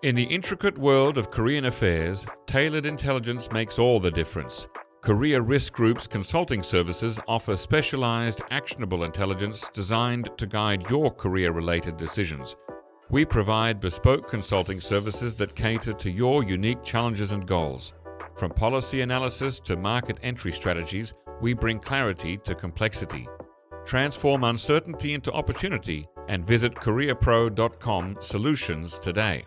In the intricate world of Korean affairs, tailored intelligence makes all the difference. Korea Risk Group's consulting services offer specialized, actionable intelligence designed to guide your Korea-related decisions. We provide bespoke consulting services that cater to your unique challenges and goals. From policy analysis to market entry strategies, we bring clarity to complexity. Transform uncertainty into opportunity and visit koreapro.com solutions today.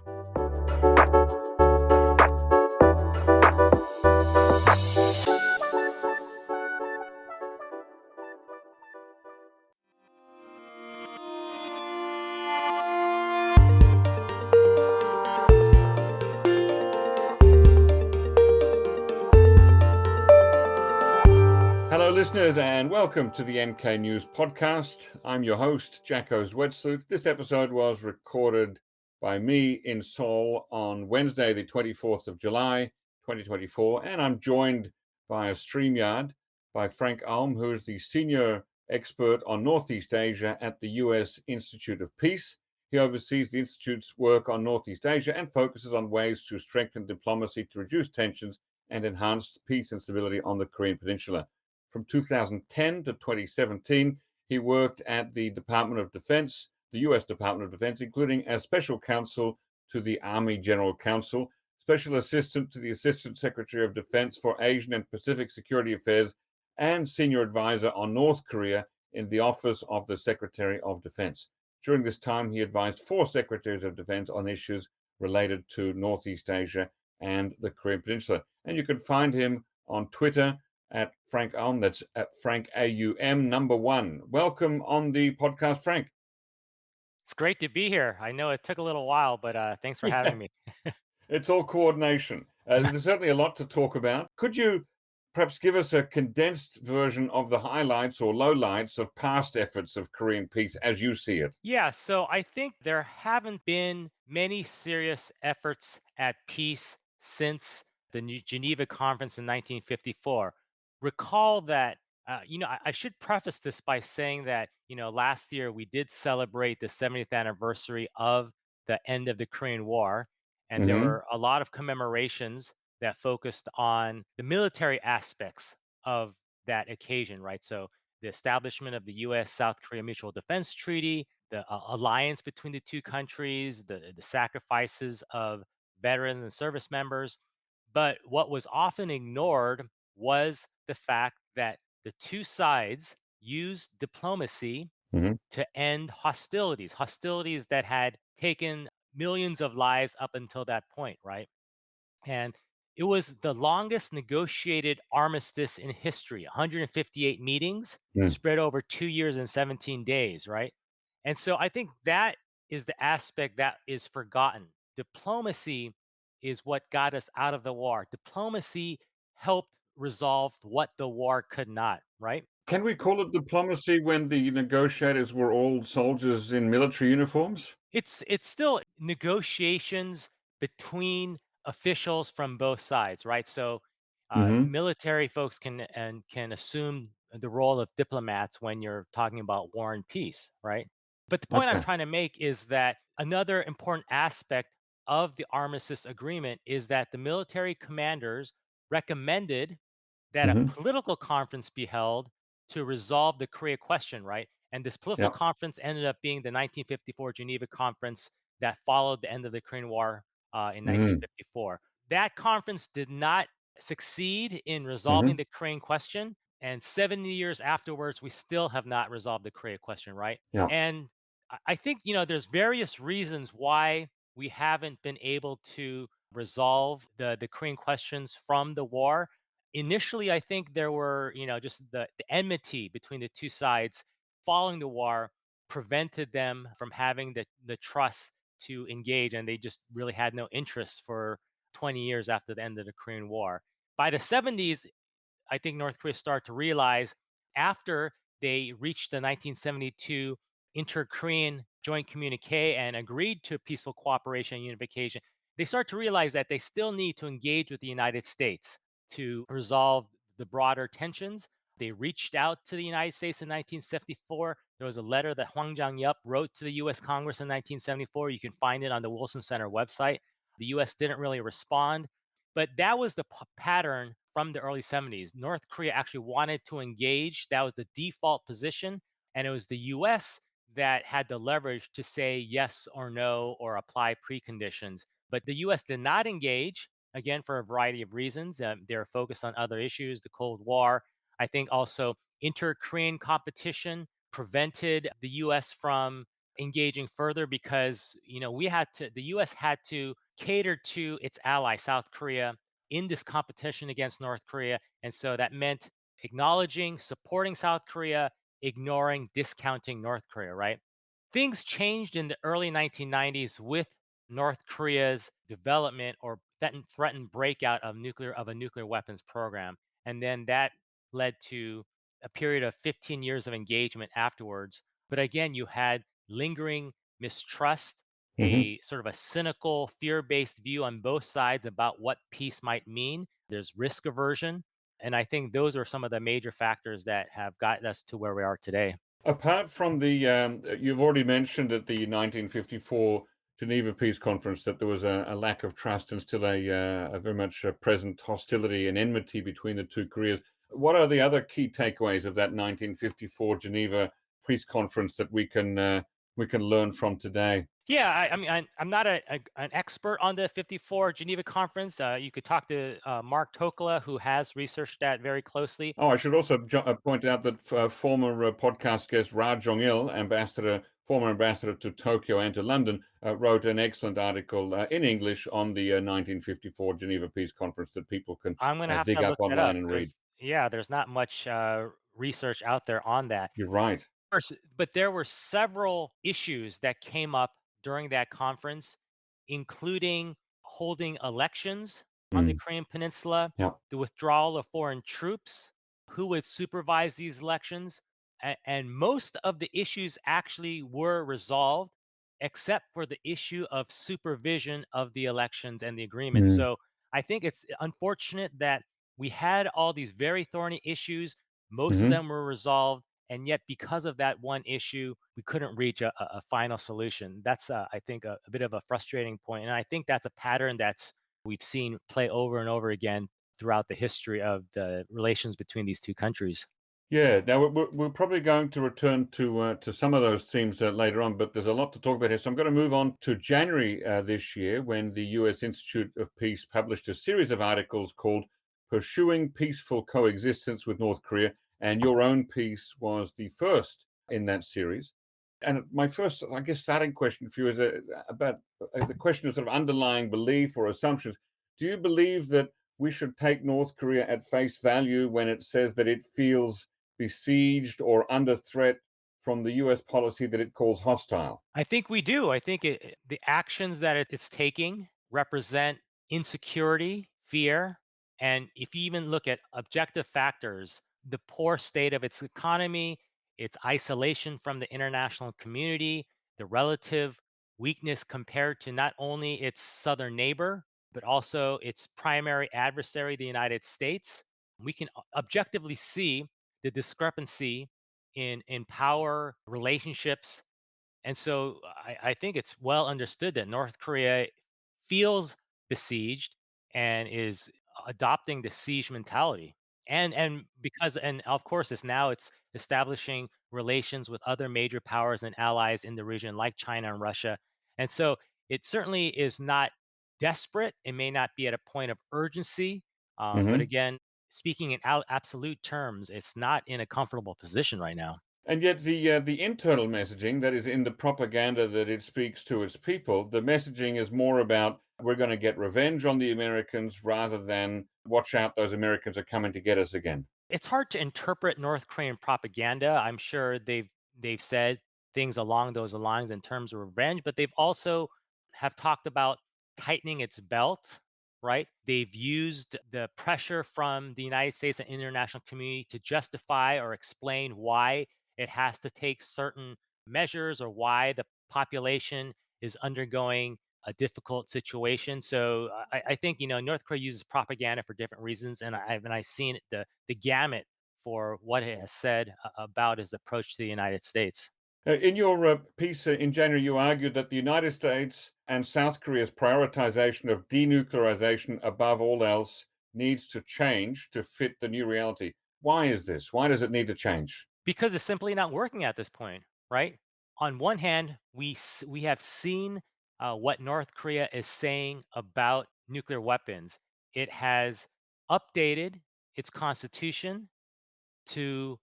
Hello, listeners, and welcome to the NK News Podcast. I'm your host, Jacko Zwetsloot. This episode was recorded by me in Seoul on Wednesday, the 24th of July, 2024, and I'm joined via StreamYard by Frank Alm, who is the senior expert on Northeast Asia at the U.S. Institute of Peace. He oversees the Institute's work on Northeast Asia and focuses on ways to strengthen diplomacy to reduce tensions and enhance peace and stability on the Korean Peninsula. From 2010 to 2017, he worked at the Department of Defense, the U.S. Department of Defense, including as special counsel to the Army General Counsel, special assistant to the Assistant Secretary of Defense for Asian and Pacific Security Affairs, and senior advisor on North Korea in the Office of the Secretary of Defense. During this time, he advised 4 secretaries of defense on issues related to Northeast Asia and the Korean Peninsula. And you can find him on Twitter at Frank Aum. That's at Frank AUM1. Welcome on the podcast, Frank. It's great to be here. I know it took a little while, but thanks for having me. It's all coordination. There's certainly a lot to talk about. Could you perhaps give us a condensed version of the highlights or lowlights of past efforts of Korean peace as you see it? Yeah, so I think there haven't been many serious efforts at peace since the Geneva Conference in 1954. Recall that, I should preface this by saying that, last year we did celebrate the 70th anniversary of the end of the Korean War, and there Mm-hmm. were a lot of commemorations that focused on the military aspects of that occasion, right? So the establishment of the US South Korea Mutual Defense Treaty, the alliance between the two countries, the sacrifices of veterans and service members. But what was often ignored was the fact that the two sides used diplomacy Mm-hmm. to end hostilities that had taken millions of lives up until that point, right? And it was the longest negotiated armistice in history, 158 meetings Mm. spread over 2 years and 17 days, right? And so I think that is the aspect that is forgotten. Diplomacy is what got us out of the war. Diplomacy helped resolve what the war could not, right? Can we call it diplomacy when the negotiators were all soldiers in military uniforms? It's still negotiations between officials from both sides, right? So Mm-hmm. military folks can assume the role of diplomats when you're talking about war and peace, right? But the point I'm Okay. trying to make is that another important aspect of the armistice agreement is that the military commanders recommended that a Mm-hmm. political conference be held to resolve the Korea question, right? And this political Yeah. conference ended up being the 1954 Geneva Conference that followed the end of the Korean War in Mm-hmm. 1954. That conference did not succeed in Mm-hmm. resolving the Korean question. And 70 years afterwards, we still have not resolved the Korea question, right? Yeah. And I think, there's various reasons why we haven't been able to resolve the Korean questions from the war. Initially, I think there were, just the enmity between the two sides following the war prevented them from having the trust to engage, and they just really had no interest for 20 years after the end of the Korean War. By the 70s, I think North Korea started to realize after they reached the 1972 inter-Korean joint communique and agreed to peaceful cooperation and unification, they start to realize that they still need to engage with the United States to resolve the broader tensions. They reached out to the United States in 1974. There was a letter that Hwang Jang-yup wrote to the U.S. Congress in 1974. You can find it on the Wilson Center website. The US didn't really respond. But that was the pattern from the early 70s. North Korea actually wanted to engage. That was the default position. And it was the US that had the leverage to say yes or no or apply preconditions. But the US did not engage, again, for a variety of reasons. They're focused on other issues, the Cold War. I think also inter Korean competition prevented the US from engaging further because the US had to cater to its ally South Korea in this competition against North Korea, and so that meant acknowledging, supporting South Korea, ignoring, discounting North Korea, right? Things changed in the early 1990s with North Korea's development or threatened breakout of a nuclear weapons program, and then that led to a period of 15 years of engagement afterwards. But again, you had lingering mistrust, Hmm. a sort of a cynical, fear-based view on both sides about what peace might mean. There's risk aversion, and I think those are some of the major factors that have gotten us to where we are today. Apart from you've already mentioned at the 1954 Geneva Peace Conference that there was a lack of trust and still a very much present hostility and enmity between the two Koreas. What are the other key takeaways of that 1954 Geneva Peace Conference that we can learn from today? Yeah, I mean, I'm not an expert on the 54 Geneva Conference. You could talk to Mark Tokola, who has researched that very closely. Oh, I should also point out that former podcast guest Ra Jong-il, former ambassador to Tokyo and to London, wrote an excellent article in English on the 1954 Geneva Peace Conference that people can I'm gonna have dig to up look that online up. and read. There's not much research out there on that. You're right. But there were several issues that came up during that conference, including holding elections on the Mm. Korean Peninsula, Yeah. the withdrawal of foreign troops, who would supervise these elections. And most of the issues actually were resolved, except for the issue of supervision of the elections and the agreement. Mm. So I think it's unfortunate that we had all these very thorny issues. Most of Hmm. them were resolved, and yet because of that one issue we couldn't reach a final solution. That's I think a bit of a frustrating point, and I think that's a pattern that's we've seen play over and over again throughout the history of the relations between these two countries. Yeah. Now we're probably going to return to some of those themes later on, but there's a lot to talk about here. So I'm going to move on to January this year, when the U.S. Institute of Peace published a series of articles called "Pursuing Peaceful Coexistence with North Korea," and your own piece was the first in that series. And my first, I guess, starting question for you is about the question of sort of underlying belief or assumptions. Do you believe that we should take North Korea at face value when it says that it feels besieged or under threat from the US policy that it calls hostile? I think we do. I think the actions that it's taking represent insecurity, fear, and if you even look at objective factors, the poor state of its economy, its isolation from the international community, the relative weakness compared to not only its southern neighbor, but also its primary adversary, the United States, we can objectively see the discrepancy in power relationships, and so I think it's well understood that North Korea feels besieged and is adopting the siege mentality. And because and of course it's establishing relations with other major powers and allies in the region like China and Russia. And so it certainly is not desperate. It may not be at a point of urgency, but Hmm. again, speaking in absolute terms, it's not in a comfortable position right now. And yet, the internal messaging that is in the propaganda that it speaks to its people, the messaging is more about we're going to get revenge on the Americans rather than watch out, those Americans are coming to get us again. It's hard to interpret North Korean propaganda. I'm sure they've said things along those lines in terms of revenge, but they've also have talked about tightening its belt, right? They've used the pressure from the United States and international community to justify or explain why it has to take certain measures or why the population is undergoing a difficult situation. So I think North Korea uses propaganda for different reasons, and I've seen the gamut for what it has said about its approach to the United States. In your piece in January, you argued that the United States and South Korea's prioritization of denuclearization above all else needs to change to fit the new reality. Why is this? Why does it need to change? Because it's simply not working at this point, right? On one hand, we have seen what North Korea is saying about nuclear weapons. It has updated its constitution to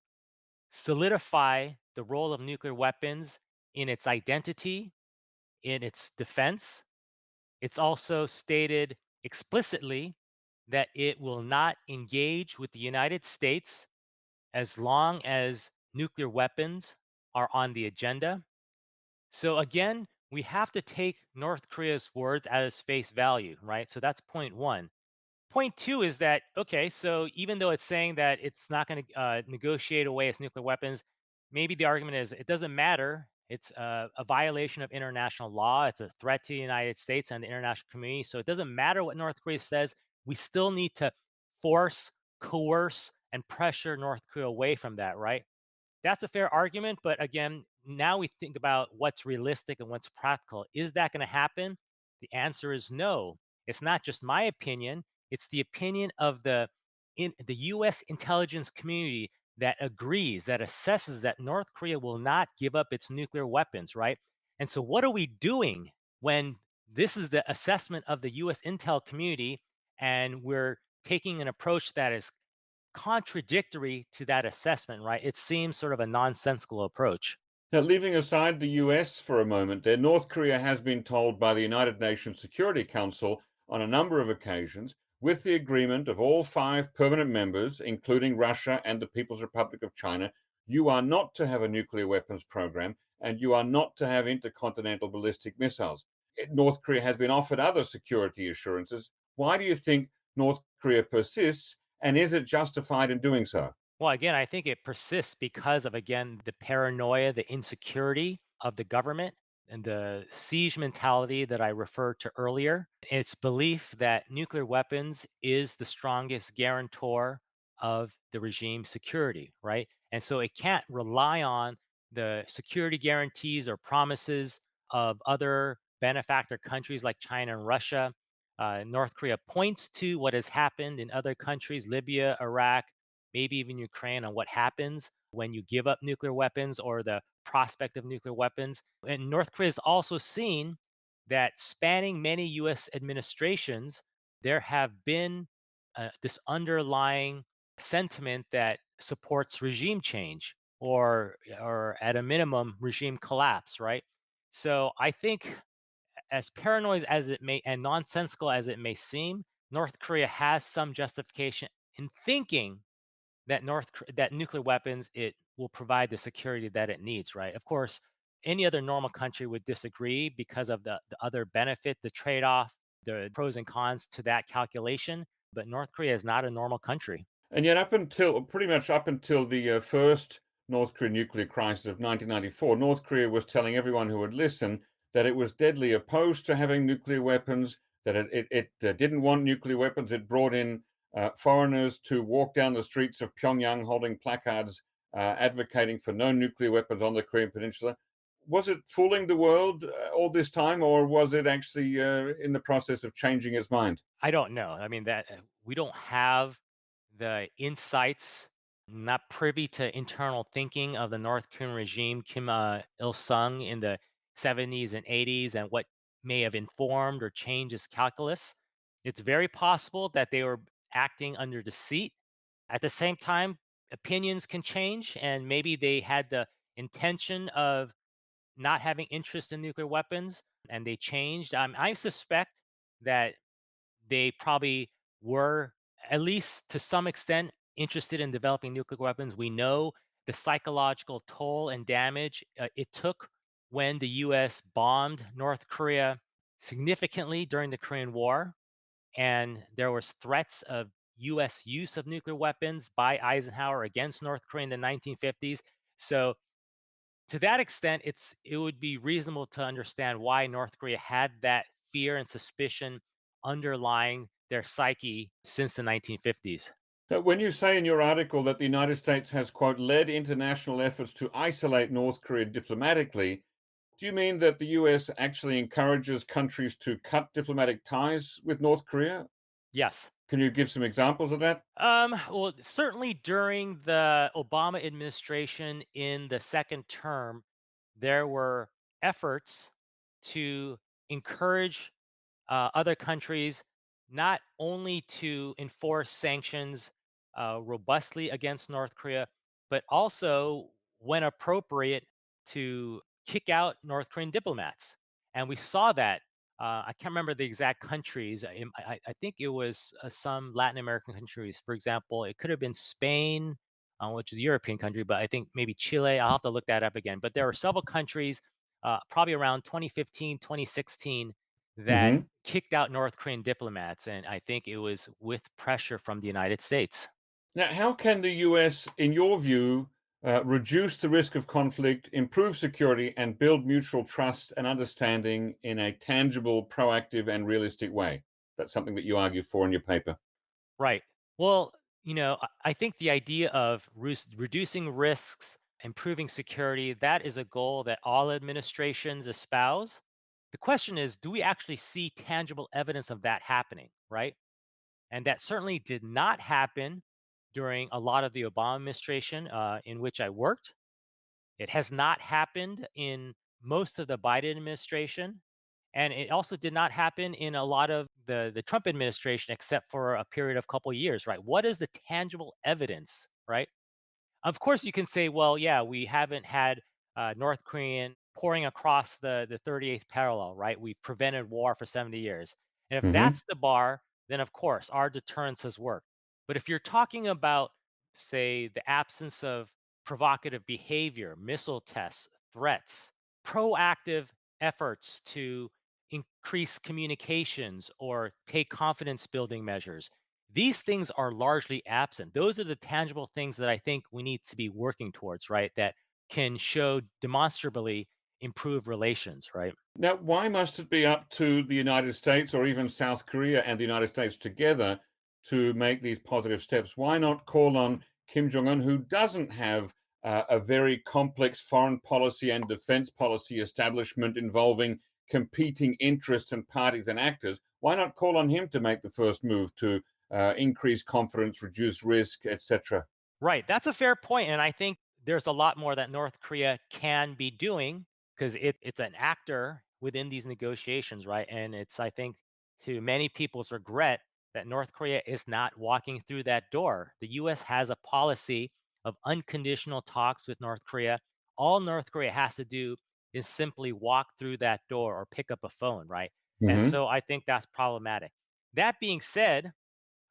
solidify the role of nuclear weapons in its identity, in its defense. It's also stated explicitly that it will not engage with the United States as long as nuclear weapons are on the agenda. So again, we have to take North Korea's words as face value, right? So that's point one. Point two is that, okay, so even though it's saying that it's not going to negotiate away its nuclear weapons, maybe the argument is it doesn't matter. It's a violation of international law. It's a threat to the United States and the international community. So it doesn't matter what North Korea says. We still need to force, coerce, and pressure North Korea away from that, right? That's a fair argument, but again, now we think about what's realistic and what's practical. Is that going to happen? The answer is no. It's not just my opinion, it's the opinion of the US intelligence community that agrees, that assesses that North Korea will not give up its nuclear weapons, right? And so what are we doing when this is the assessment of the US intel community and we're taking an approach that is contradictory to that assessment, right? It seems sort of a nonsensical approach. Now, leaving aside the US for a moment, there, North Korea has been told by the United Nations Security Council on a number of occasions, with the agreement of all five permanent members, including Russia and the People's Republic of China, you are not to have a nuclear weapons program and you are not to have intercontinental ballistic missiles. North Korea has been offered other security assurances. Why do you think North Korea persists, and is it justified in doing so? Well, again, I think it persists because of, again, the paranoia, the insecurity of the government and the siege mentality that I referred to earlier. Its belief that nuclear weapons is the strongest guarantor of the regime's security, right? And so it can't rely on the security guarantees or promises of other benefactor countries like China and Russia. North Korea points to what has happened in other countries, Libya, Iraq, maybe even Ukraine, on what happens when you give up nuclear weapons or the prospect of nuclear weapons. And North Korea has also seen that spanning many US administrations, there have been this underlying sentiment that supports regime change or at a minimum regime collapse, right? So I think as paranoid as it may and nonsensical as it may seem, North Korea has some justification in thinking that that nuclear weapons it will provide the security that it needs, right? Of course, any other normal country would disagree because of the other benefit, the trade-off, the pros and cons to that calculation. But North Korea is not a normal country. And yet, up until pretty much up until the first North Korean nuclear crisis of 1994, North Korea was telling everyone who would listen that it was deadly opposed to having nuclear weapons, that it didn't want nuclear weapons. It brought in foreigners to walk down the streets of Pyongyang holding placards advocating for no nuclear weapons on the Korean Peninsula. Was it fooling the world all this time, or was it actually in the process of changing its mind? I don't know. I mean that we don't have the insights, not privy to internal thinking of the North Korean regime, Kim Il Sung in the 70s and 80s, and what may have informed or changed its calculus. It's very possible that they were acting under deceit. At the same time, opinions can change, and maybe they had the intention of not having interest in nuclear weapons, and they changed. I suspect that they probably were, at least to some extent, interested in developing nuclear weapons. We know the psychological toll and damage it took when the US bombed North Korea significantly during the Korean War, and there was threats of US use of nuclear weapons by Eisenhower against North Korea in the 1950s. So to that extent, it would be reasonable to understand why North Korea had that fear and suspicion underlying their psyche since the 1950s. When you say in your article that the United States has, quote, led international efforts to isolate North Korea diplomatically, do you mean that the US actually encourages countries to cut diplomatic ties with North Korea? Yes. Can you give some examples of that? Well, certainly during the Obama administration in the second term, there were efforts to encourage other countries not only to enforce sanctions robustly against North Korea, but also, when appropriate, to kick out North Korean diplomats. And we saw that. I can't remember the exact countries. I think it was some Latin American countries. For example, it could have been Spain, which is a European country, but I think maybe Chile. I'll have to look that up again. But there were several countries, probably around 2015, 2016, that Hmm. kicked out North Korean diplomats, and I think it was with pressure from the United States. Now, how can the US, in your view, reduce the risk of conflict, improve security, and build mutual trust and understanding in a tangible, proactive, and realistic way? That's something that you argue for in your paper. Right. Well, I think the idea of reducing risks, improving security, that is a goal that all administrations espouse. The question is, do we actually see tangible evidence of that happening, right? And that certainly did not happen during a lot of the Obama administration in which I worked. It has not happened in most of the Biden administration. And it also did not happen in a lot of the Trump administration, except for a period of couple years, right? What is the tangible evidence, right? Of course, you can say, well, yeah, we haven't had North Korean pouring across the 38th parallel, right? We've prevented war for 70 years. And if Hmm. that's the bar, then of course our deterrence has worked. But if you're talking about, say, the absence of provocative behavior, missile tests, threats, proactive efforts to increase communications or take confidence building measures, these things are largely absent. Those are the tangible things that I think we need to be working towards, right? That can show demonstrably improved relations, right? Now, why must it be up to the United States or even South Korea and the United States together to make these positive steps? Why not call on Kim Jong Un, who doesn't have a very complex foreign policy and defense policy establishment involving competing interests and parties and actors? Why not call on him to make the first move to increase confidence, reduce risk, etc.? Right. That's a fair point. And I think there's a lot more that North Korea can be doing because it's an actor within these negotiations, right? And it's, I think, to many people's regret, that North Korea is not walking through that door. The US has a policy of unconditional talks with North Korea. All North Korea has to do is simply walk through that door or pick up a phone, right? And Hmm. so I think that's problematic. That being said,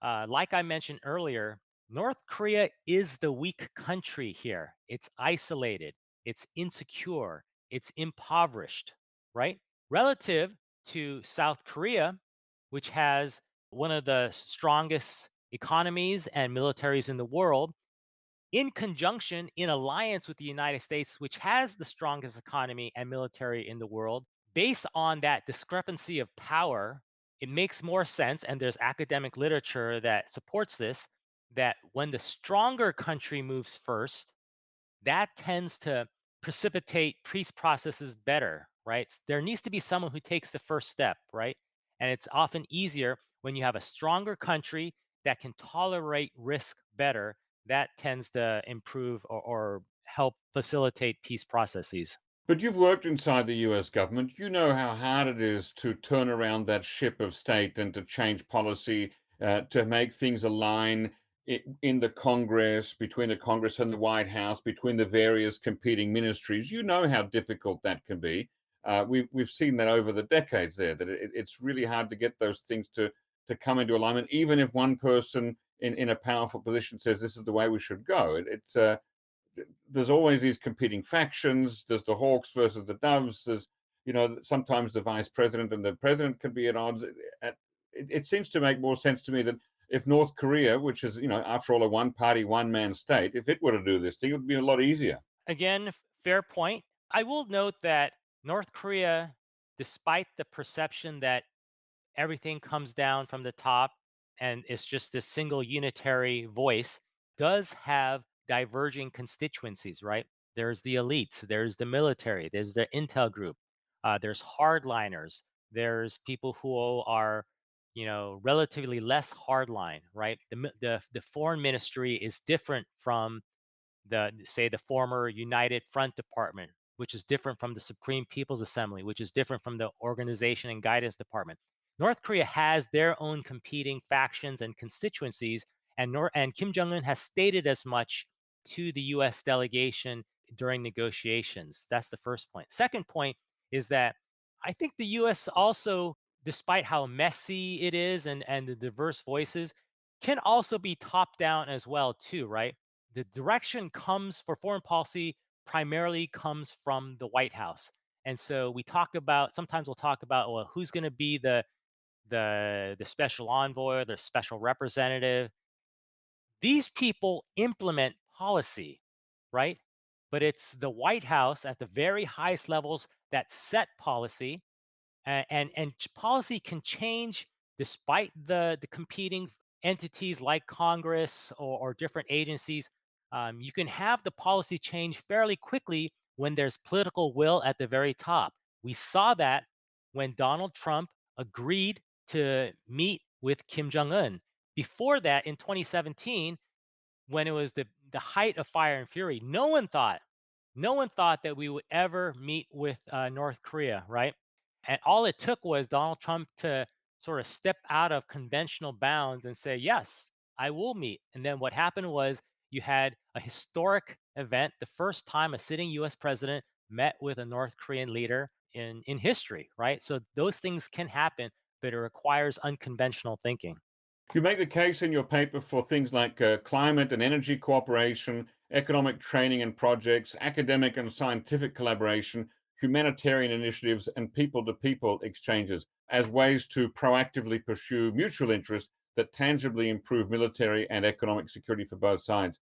like I mentioned earlier, North Korea is the weak country here. It's isolated, it's insecure, it's impoverished, right? Relative to South Korea, which has one of the strongest economies and militaries in the world, in conjunction, in alliance with the United States, which has the strongest economy and military in the world. Based on that discrepancy of power, it makes more sense, and there's academic literature that supports this, that when the stronger country moves first, that tends to precipitate peace processes better, right? There needs to be someone who takes the first step, right? And it's often easier when you have a stronger country that can tolerate risk better. That tends to improve or help facilitate peace processes. But you've worked inside the US government. You know how hard it is to turn around that ship of state and to change policy, to make things align in the Congress, between the Congress and the White House, between the various competing ministries. You know how difficult that can be. We've seen that over the decades there, that it's really hard to get those things to come into alignment, even if one person in a powerful position says this is the way we should go. There's always these competing factions. There's the hawks versus the doves. There's, sometimes the vice president and the president can be at odds. It seems to make more sense to me that if North Korea, which is, after all, a one party, one man state, if it were to do this thing, it would be a lot easier. Again, fair point. I will note that North Korea, despite the perception that everything comes down from the top, and it's just this single unitary voice, does have diverging constituencies, right? There's the elites, there's the military, there's the intel group, there's hardliners, there's people who are, relatively less hardline, right? The foreign ministry is different from the former United Front Department, which is different from the Supreme People's Assembly, which is different from the Organization and Guidance Department. North Korea has their own competing factions and constituencies, and Kim Jong Un has stated as much to the U.S. delegation during negotiations. That's the first point. Second point is that I think the U.S. also, despite how messy it is and the diverse voices, can also be top down as well too, right? The direction comes for foreign policy primarily comes from the White House. And so sometimes we'll talk about, well, who's going to be the special envoy or the special representative. These people implement policy, right? But it's the White House at the very highest levels that set policy, and policy can change despite the competing entities like Congress or different agencies. You can have the policy change fairly quickly when there's political will at the very top. We saw that when Donald Trump agreed to meet with Kim Jong Un. Before that, in 2017, when it was the height of fire and fury, no one thought that we would ever meet with North Korea, right? And all it took was Donald Trump to sort of step out of conventional bounds and say, yes, I will meet. And then what happened was you had a historic event, the first time a sitting US president met with a North Korean leader in history, right? So those things can happen, but it requires unconventional thinking. You make the case in your paper for things like climate and energy cooperation, economic training and projects, academic and scientific collaboration, humanitarian initiatives, and people to people exchanges as ways to proactively pursue mutual interests that tangibly improve military and economic security for both sides.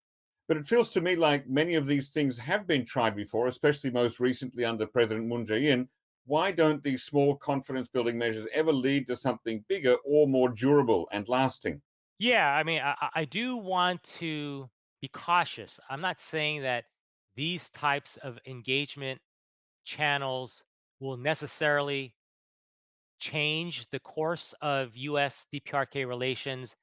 But it feels to me like many of these things have been tried before, especially most recently under President Moon Jae-in. Why don't these small confidence building measures ever lead to something bigger or more durable and lasting? Yeah, I mean, I do want to be cautious. I'm not saying that these types of engagement channels will necessarily change the course of US DPRK relations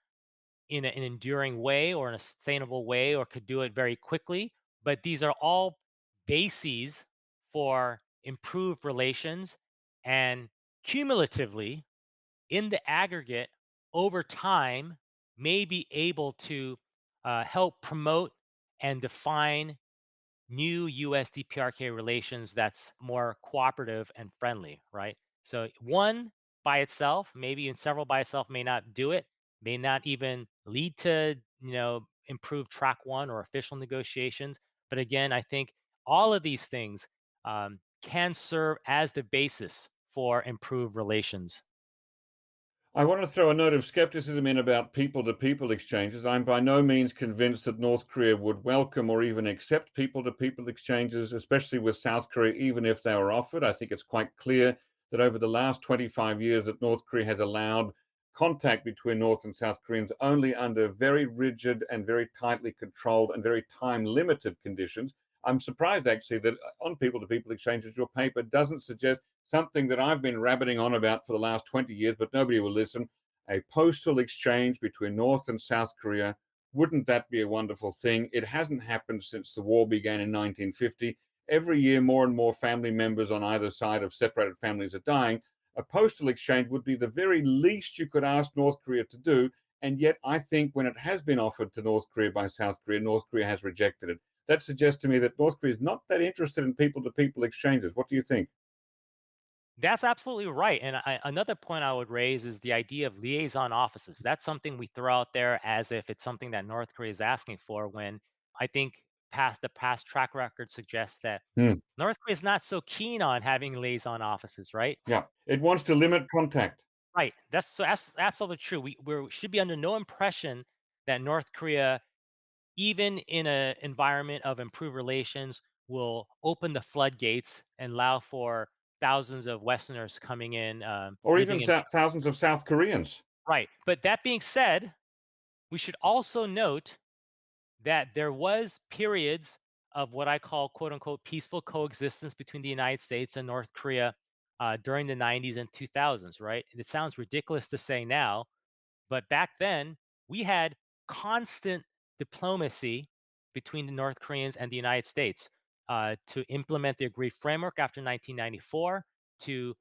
in an enduring way or in a sustainable way or could do it very quickly. But these are all bases for improved relations, and cumulatively, in the aggregate, over time, may be able to help promote and define new US DPRK relations that's more cooperative and friendly, right? So one by itself, maybe even several by itself may not do it, may not even lead to, improved track one or official negotiations. But again, I think all of these things can serve as the basis for improved relations. I want to throw a note of skepticism in about people to people exchanges. I'm by no means convinced that North Korea would welcome or even accept people to people exchanges, especially with South Korea, even if they were offered. I think it's quite clear that over the last 25 years that North Korea has allowed contact between North and South Koreans only under very rigid and very tightly controlled and very time limited conditions. I'm surprised actually that on people to people exchanges, your paper doesn't suggest something that I've been rabbiting on about for the last 20 years, but nobody will listen. A postal exchange between North and South Korea. Wouldn't that be a wonderful thing? It hasn't happened since the war began in 1950. Every year, more and more family members on either side of separated families are dying. A postal exchange would be the very least you could ask North Korea to do. And yet, I think when it has been offered to North Korea by South Korea, North Korea has rejected it. That suggests to me that North Korea is not that interested in people to people exchanges. What do you think? That's absolutely right. And another point I would raise is the idea of liaison offices. That's something we throw out there as if it's something that North Korea is asking for, when I think the past track record suggests that Hmm. North Korea is not so keen on having liaison offices, right? Yeah, it wants to limit contact. Right. That's absolutely true. We should be under no impression that North Korea, even in an environment of improved relations, will open the floodgates and allow for thousands of Westerners coming in, Or living even in. thousands of South Koreans. Right. But that being said, we should also note that there was periods of what I call quote unquote peaceful coexistence between the United States and North Korea during the 90s and 2000s, right? And it sounds ridiculous to say now, but back then, we had constant diplomacy between the North Koreans and the United States to implement the agreed framework after 1994, to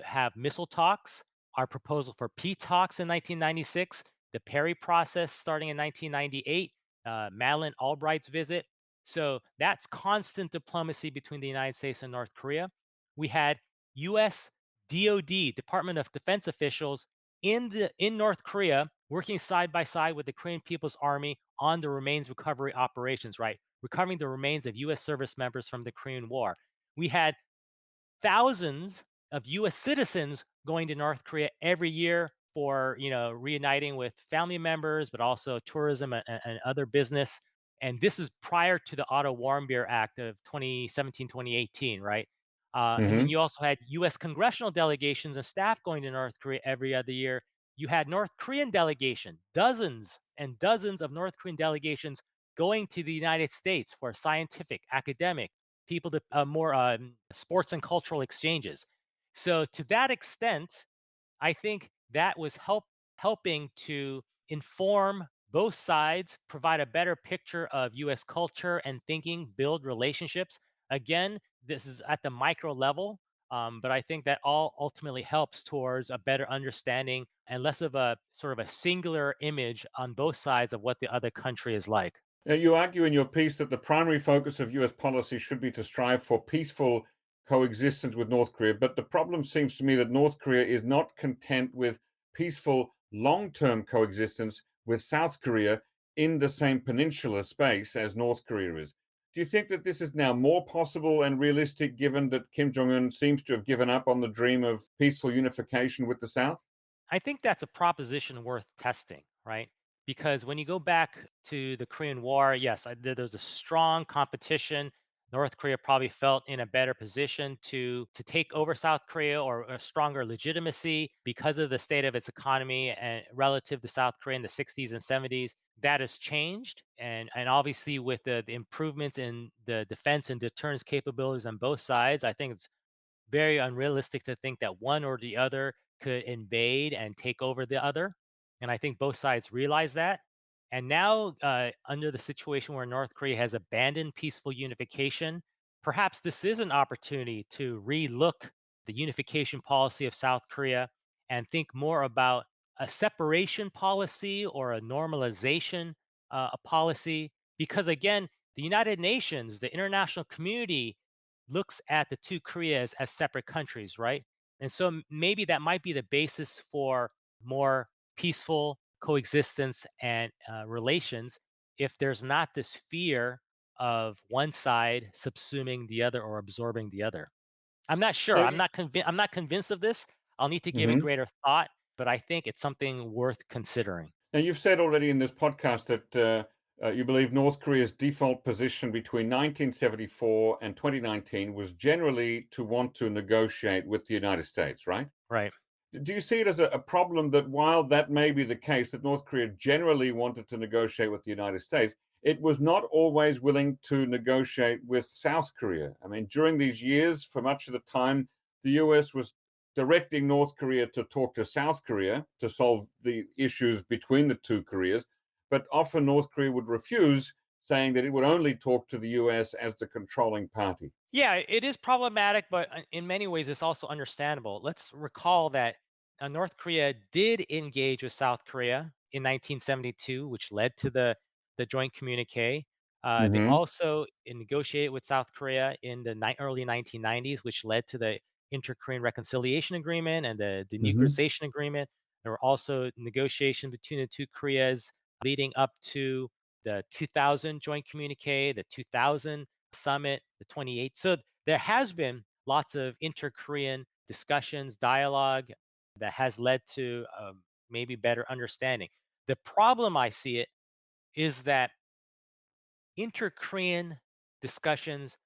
have missile talks, our proposal for peace talks in 1996, the Perry process starting in 1998, Madeleine Albright's visit. So that's constant diplomacy between the United States and North Korea. We had U.S. DoD, Department of Defense officials in North Korea working side by side with the Korean People's Army on the remains recovery operations, right? Recovering the remains of US service members from the Korean War. We had thousands of US citizens going to North Korea every year for, reuniting with family members, but also tourism and other business. And this is prior to the Otto Warmbier Act of 2017, 2018, right? And then Hmm. you also had US congressional delegations and staff going to North Korea every other year. You had North Korean delegation, dozens and dozens of North Korean delegations going to the United States for scientific, academic, people to more sports and cultural exchanges. So to that extent, I think that was helping to inform both sides, provide a better picture of U.S. culture and thinking, build relationships. Again, this is at the micro level, but I think that all ultimately helps towards a better understanding and less of a sort of a singular image on both sides of what the other country is like. Now, you argue in your piece that the primary focus of US policy should be to strive for peaceful coexistence with North Korea, but the problem seems to me that North Korea is not content with peaceful long term coexistence with South Korea in the same peninsula space as North Korea is. Do you think that this is now more possible and realistic given that Kim Jong Un seems to have given up on the dream of peaceful unification with the South? I think that's a proposition worth testing, right? Because when you go back to the Korean War, yes, there's a strong competition. North Korea probably felt in a better position to take over South Korea or a stronger legitimacy because of the state of its economy and relative to South Korea in the 60s and 70s. That has changed, and obviously with the improvements in the defense and deterrence capabilities on both sides, I think it's very unrealistic to think that one or the other could invade and take over the other. And I think both sides realize that. And now, under the situation where North Korea has abandoned peaceful unification, perhaps this is an opportunity to relook the unification policy of South Korea and think more about a separation policy or a normalization a policy. Because again, the United Nations, the international community, looks at the two Koreas as separate countries, right? And so maybe that might be the basis for more peaceful coexistence and relations if there's not this fear of one side subsuming the other or absorbing the other. I'm not sure. Now, I'm not convinced of this. I'll need to give it mhm. greater thought, but I think it's something worth considering. Now, you've said already in this podcast that you believe North Korea's default position between 1974 and 2019 was generally to want to negotiate with the United States, right? Right. Do you see it as a problem that while that may be the case, that North Korea generally wanted to negotiate with the United States, it was not always willing to negotiate with South Korea? I mean, during these years, for much of the time, the US was directing North Korea to talk to South Korea to solve the issues between the two Koreas, but often North Korea would refuse, saying that it would only talk to the US as the controlling party. Yeah, it is problematic, but in many ways, it's also understandable. Let's recall that North Korea did engage with South Korea in 1972, which led to the joint communique. They Hmm. also negotiated with South Korea in the early 1990s, which led to the Inter-Korean Reconciliation Agreement and the Hmm. denuclearization agreement. There were also negotiations between the two Koreas leading up to the 2000 joint communique, the 2000 summit, the 28th. So there has been lots of inter-Korean discussions, dialogue that has led to maybe better understanding. The problem I see it is that inter-Korean discussions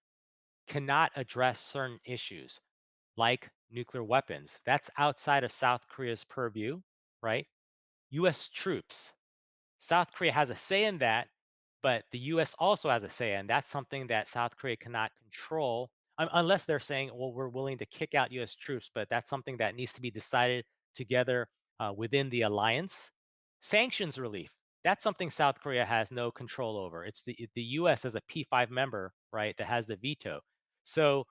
cannot address certain issues like nuclear weapons. That's outside of South Korea's purview. right? US troops. South Korea has a say in that, but the US also has a say, and that's something that South Korea cannot control unless they're saying, well, we're willing to kick out US troops, but that's something that needs to be decided together within the alliance. Sanctions relief. That's something South Korea has no control over. It's the US as a P5 member, right, that has the veto. So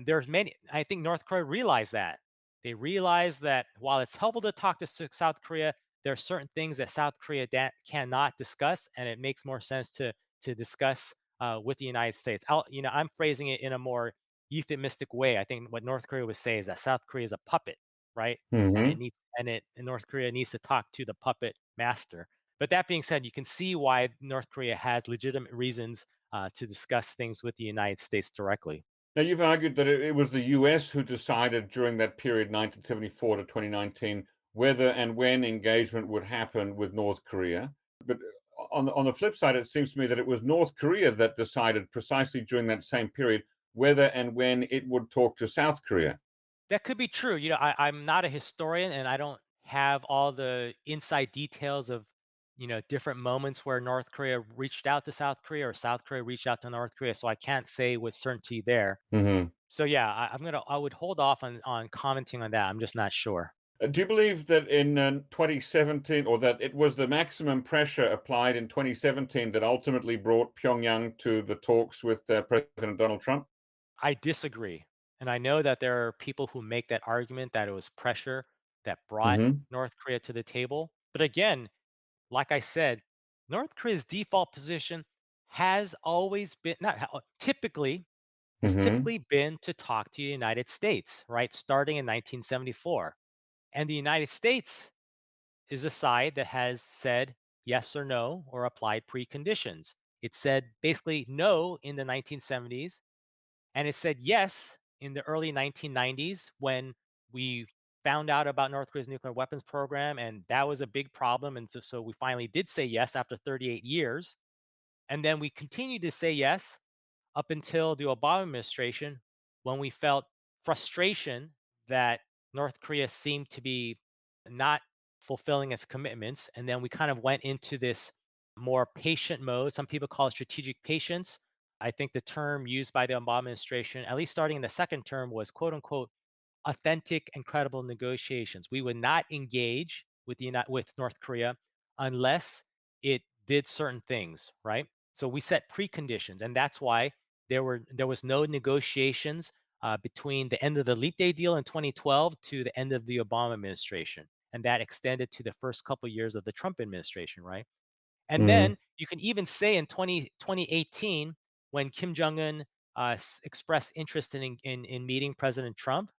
there's many, I think North Korea realized that. They realize that while it's helpful to talk to South Korea, there are certain things that South Korea cannot discuss, and it makes more sense to discuss with the United States. I'm phrasing it in a more euphemistic way. I think what North Korea would say is that South Korea is a puppet, right? And Hmm. North Korea needs to talk to the puppet master. But that being said, you can see why North Korea has legitimate reasons to discuss things with the United States directly. Now, you've argued that it was the US who decided during that period, 1974 to 2019, whether and when engagement would happen with North Korea. But on the flip side, it seems to me that it was North Korea that decided precisely during that same period whether and when it would talk to South Korea. That could be true. I'm not a historian and I don't have all the inside details of, different moments where North Korea reached out to South Korea or South Korea reached out to North Korea. So I can't say with certainty there. Hmm. So yeah, I would hold off on commenting on that. I'm just not sure. Do you believe that in 2017, or that it was the maximum pressure applied in 2017 that ultimately brought Pyongyang to the talks with President Donald Trump? I disagree. And I know that there are people who make that argument that it was pressure that brought Hmm. North Korea to the table. But again, like I said, North Korea's default position has always been not typically has Hmm. typically been to talk to the United States, right? Starting in 1974. And the United States is a side that has said yes or no or applied preconditions. It said basically no in the 1970s, and it said yes in the early 1990s when we found out about North Korea's nuclear weapons program, and that was a big problem. And so we finally did say yes after 38 years. And then we continued to say yes up until the Obama administration when we felt frustration that North Korea seemed to be not fulfilling its commitments. And then we kind of went into this more patient mode. Some people call it strategic patience. I think the term used by the Obama administration, at least starting in the second term, was quote unquote authentic and credible negotiations. We would not engage with North Korea unless it did certain things, right? So we set preconditions, and that's why there was no negotiations between the end of the Leap Day deal in 2012 to the end of the Obama administration, and that extended to the first couple years of the Trump administration, right? And Hmm. then you can even say in 2018, when Kim Jong Un expressed interest in meeting President Trump,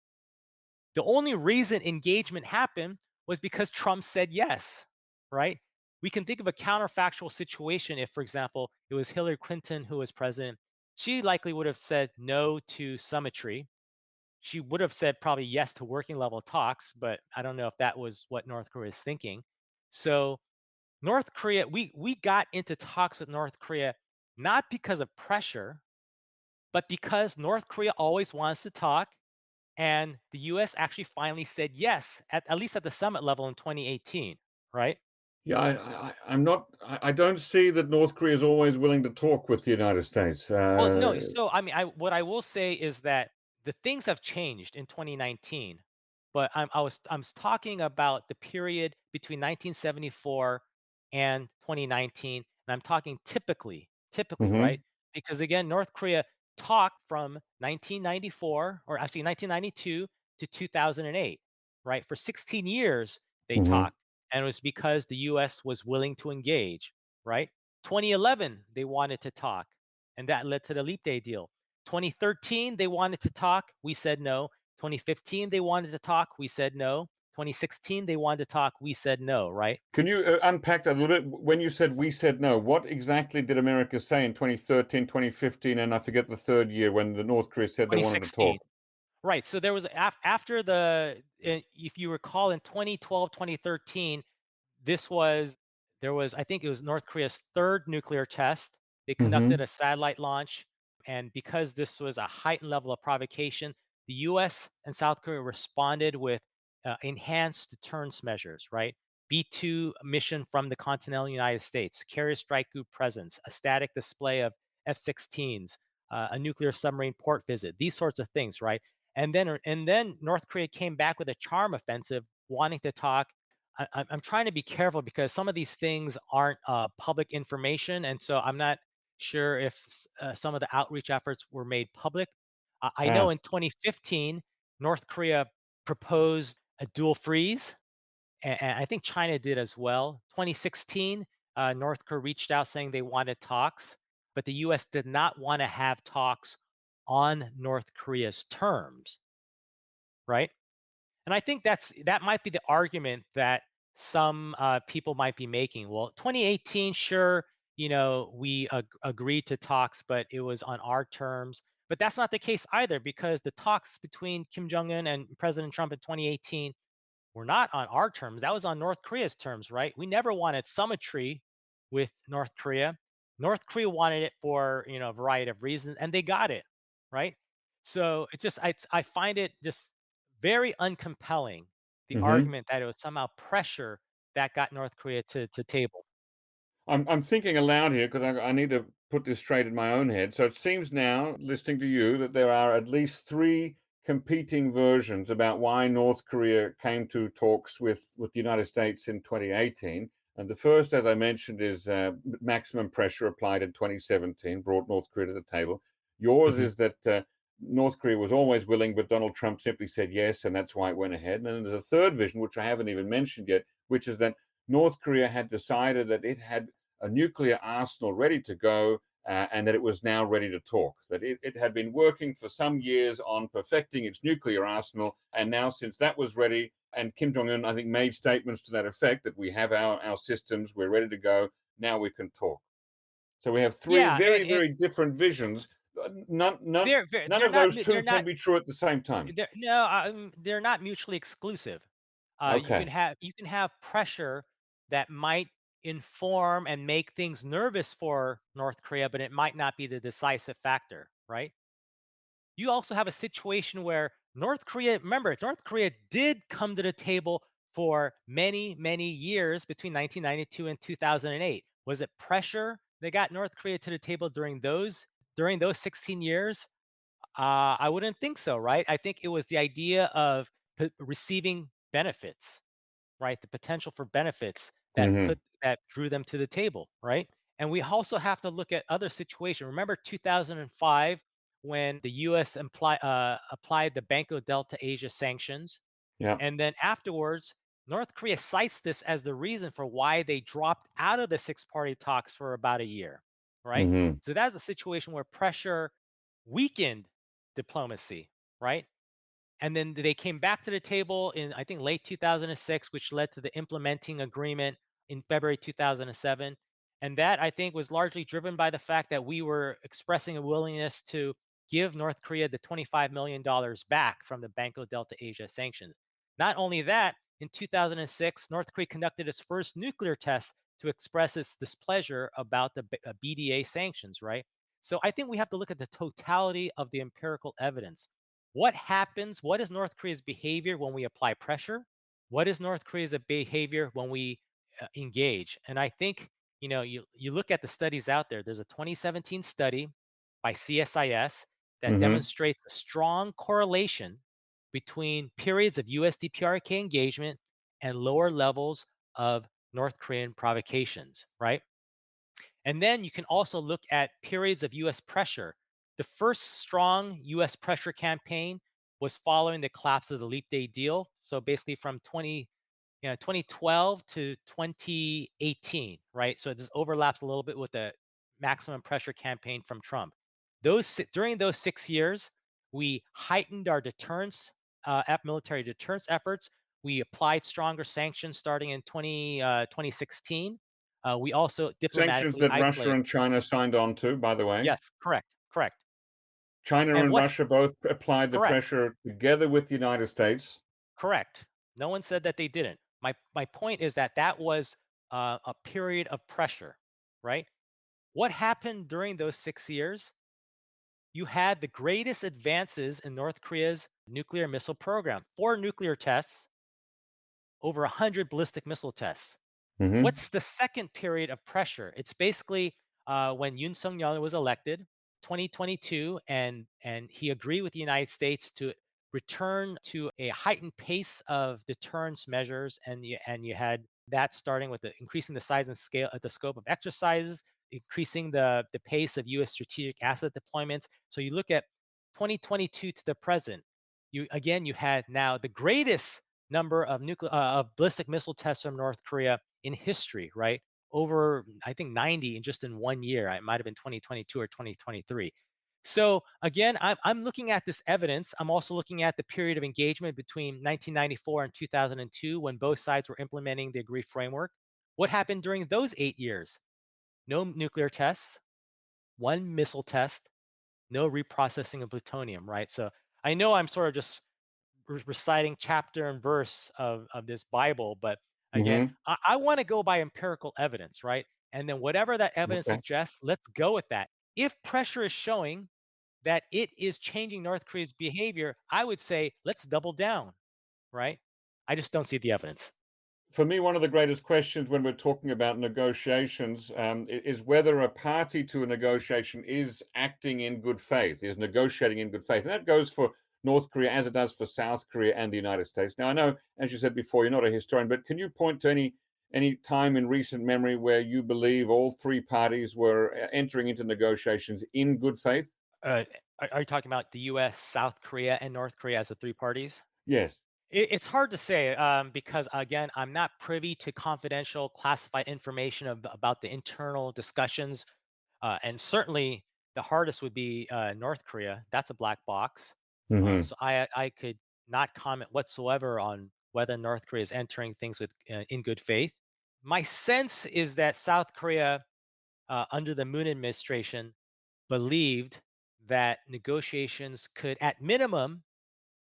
the only reason engagement happened was because Trump said yes, right? We can think of a counterfactual situation if, for example, it was Hillary Clinton who was president. She likely would have said no to symmetry. She would have said probably yes to working level talks, but I don't know if that was what North Korea is thinking. So North Korea, we got into talks with North Korea not because of pressure, but because North Korea always wants to talk, and the US actually finally said yes, at least at the summit level in 2018, right? Yeah, I'm not. I don't see that North Korea is always willing to talk with the United States. Well, no, so I mean, what I will say is that the things have changed in 2019, but I'm talking about the period between 1974 and 2019, and I'm talking typically, right? Hmm. Because again, North Korea talked from 1994, or actually 1992 to 2008, right? For 16 years they Hmm. talked, and it was because the U.S. was willing to engage, right? 2011 they wanted to talk, and that led to the Leap Day deal. 2013, they wanted to talk. We said no. 2015, they wanted to talk. We said no. 2016, they wanted to talk. We said no, right? Can you unpack that a little bit? When you said we said no, what exactly did America say in 2013, 2015, and I forget the third year when the North Korea said they wanted to 2016. talk? Right. So there was after if you recall, in 2012, 2013, this was there was I think it was North Korea's third nuclear test. They conducted Hmm. a satellite launch, and because this was a heightened level of provocation, the U.S. and South Korea responded with enhanced deterrence measures. Right. B-2 mission from the continental United States, carrier strike group presence, a static display of F-16s, a nuclear submarine port visit, these sorts of things, right? And then North Korea came back with a charm offensive, wanting to talk. I'm trying to be careful because some of these things aren't public information, and so I'm not sure if some of the outreach efforts were made public. I know Ah, in 2015, North Korea proposed a dual freeze, and I think China did as well. 2016, North Korea reached out saying they wanted talks, but the U.S. did not want to have talks on North Korea's terms, right? And I think that might be the argument that some people might be making. Well, 2018, sure, we agreed to talks, but it was on our terms. But that's not the case either, because the talks between Kim Jong Un and President Trump in 2018 were not on our terms. That was on North Korea's terms, right? We never wanted symmetry with North Korea. North Korea wanted it for a variety of reasons, and they got it, right? So I find it just very uncompelling, the hmm. argument that it was somehow pressure that got North Korea to table. I'm thinking aloud here because I need to put this straight in my own head. So it seems now, listening to you, that there are at least three competing versions about why North Korea came to talks with the United States in 2018. And the first, as I mentioned, is maximum pressure applied in 2017 brought North Korea to the table. Yours Hmm. is that North Korea was always willing, but Donald Trump simply said yes, and that's why it went ahead. And then there's a third vision, which I haven't even mentioned yet, which is that North Korea had decided that it had a nuclear arsenal ready to go, and that it was now ready to talk. That it had been working for some years on perfecting its nuclear arsenal, and now, since that was ready, and Kim Jong Un, I think, made statements to that effect that we have our systems, we're ready to go, now we can talk. So we have three Yeah, very, and very different visions. None they're of not those they're two not can be true at the same time. they're no they're not mutually exclusive. Okay. You can have pressure that might inform and make things nervous for North Korea, but it might not be the decisive factor, right? You also have a situation where North Korea, remember, North Korea did come to the table for many, many years between 1992 and 2008. Was it pressure that got North Korea to the table during those 16 years? I wouldn't think so, right? I think it was the idea of receiving benefits, right? The potential for benefits Hmm. that drew them to the table, right? And we also have to look at other situations. Remember 2005 when the U.S. applied the Banco Delta Asia sanctions, Yeah. and then afterwards, North Korea cites this as the reason for why they dropped out of the six-party talks for about a year, right? Hmm. So that's a situation where pressure weakened diplomacy, right? And then they came back to the table in, I think, late 2006, which led to the implementing agreement in February 2007. And that, I think, was largely driven by the fact that we were expressing a willingness to give North Korea the $25 million back from the Banco Delta Asia sanctions. Not only that, in 2006, North Korea conducted its first nuclear test to express its displeasure about the BDA sanctions, right? So I think we have to look at the totality of the empirical evidence. What happens? What is North Korea's behavior when we apply pressure? What is North Korea's behavior when we engage? And I think, you look at the studies out there. There's a 2017 study by CSIS that Hmm. demonstrates a strong correlation between periods of US DPRK engagement and lower levels of North Korean provocations, right? And then you can also look at periods of US pressure. The first strong US pressure campaign was following the collapse of the Leap Day deal. So basically from 2012 to 2018, right? So this overlaps a little bit with the maximum pressure campaign from Trump. During those 6 years, we heightened our military deterrence efforts. We applied stronger sanctions starting in 2016. We also Sanctions diplomatically that Russia isolate. and China signed on to, by the way. Yes, correct, correct. China And and what? Russia both applied the Correct, pressure together with the United States. correct. No one said that they didn't. My point is that that was a period of pressure, right? What happened during those 6 years? You had the greatest advances in North Korea's nuclear missile program. Four nuclear tests over 100 ballistic missile tests. Hmm. What's the second period of pressure? It's basically when Yoon Sung Yeol was elected, 2022, and he agreed with the United States to return to a heightened pace of deterrence measures, and you had that starting with increasing the size and scale the scope of exercises, increasing the pace of U.S. strategic asset deployments. So you look at 2022 to the present. You had now the greatest number of ballistic missile tests from North Korea in history, right? Over, I think, 90 in just in 1 year. It might have been 2022 or 2023. So again, I'm looking at this evidence. I'm also looking at the period of engagement between 1994 and 2002 when both sides were implementing the agreed framework. What happened during those 8 years? No nuclear tests, one missile test, no reprocessing of plutonium, right? So I know I'm sort of just reciting chapter and verse of this Bible, but again, Hmm. I want to go by empirical evidence, right? And then whatever that evidence Okay. suggests, let's go with that. If pressure is showing that it is changing North Korea's behavior, I would say let's double down, right? I just don't see the evidence. For me, one of the greatest questions when we're talking about negotiations is whether a party to a negotiation is acting in good faith, is negotiating in good faith. And that goes for North Korea as it does for South Korea and the United States. Now, I know, as you said before, you're not a historian, but can you point to any time in recent memory where you believe all three parties were entering into negotiations in good faith? Uh, are you talking about the U.S., South Korea, and North Korea as the three parties? Yes. It's hard to say because, again, I'm not privy to confidential, classified information about the internal discussions. And certainly the hardest would be North Korea. That's a black box. Hmm. So I could not comment whatsoever on whether North Korea is entering things with in good faith. My sense is that South Korea, under the Moon administration, believed that negotiations could, at minimum,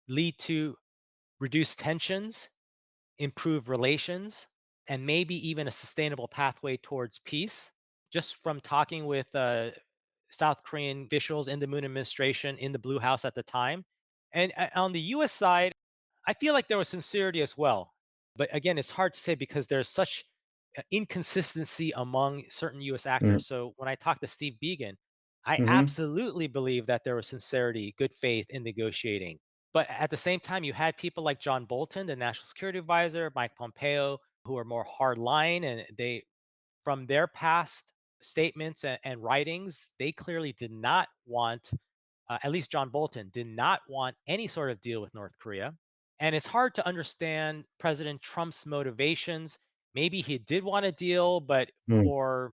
lead to reduced tensions, improve relations, and maybe even a sustainable pathway towards peace. Just from talking with South Korean officials in the Moon administration in the Blue House at the time. And on the US side, I feel like there was sincerity as well. But again, it's hard to say because there's such inconsistency among certain US actors. So when I talked to Steve Biegun, I Hmm. absolutely believe that there was sincerity, good faith in negotiating. But at the same time, you had people like John Bolton, the national security advisor, Mike Pompeo, who are more hard line, and they, from their past statements and writings, they clearly did not want, at least John Bolton, did not want any sort of deal with North Korea. And it's hard to understand President Trump's motivations. Maybe he did want a deal, but Hmm. for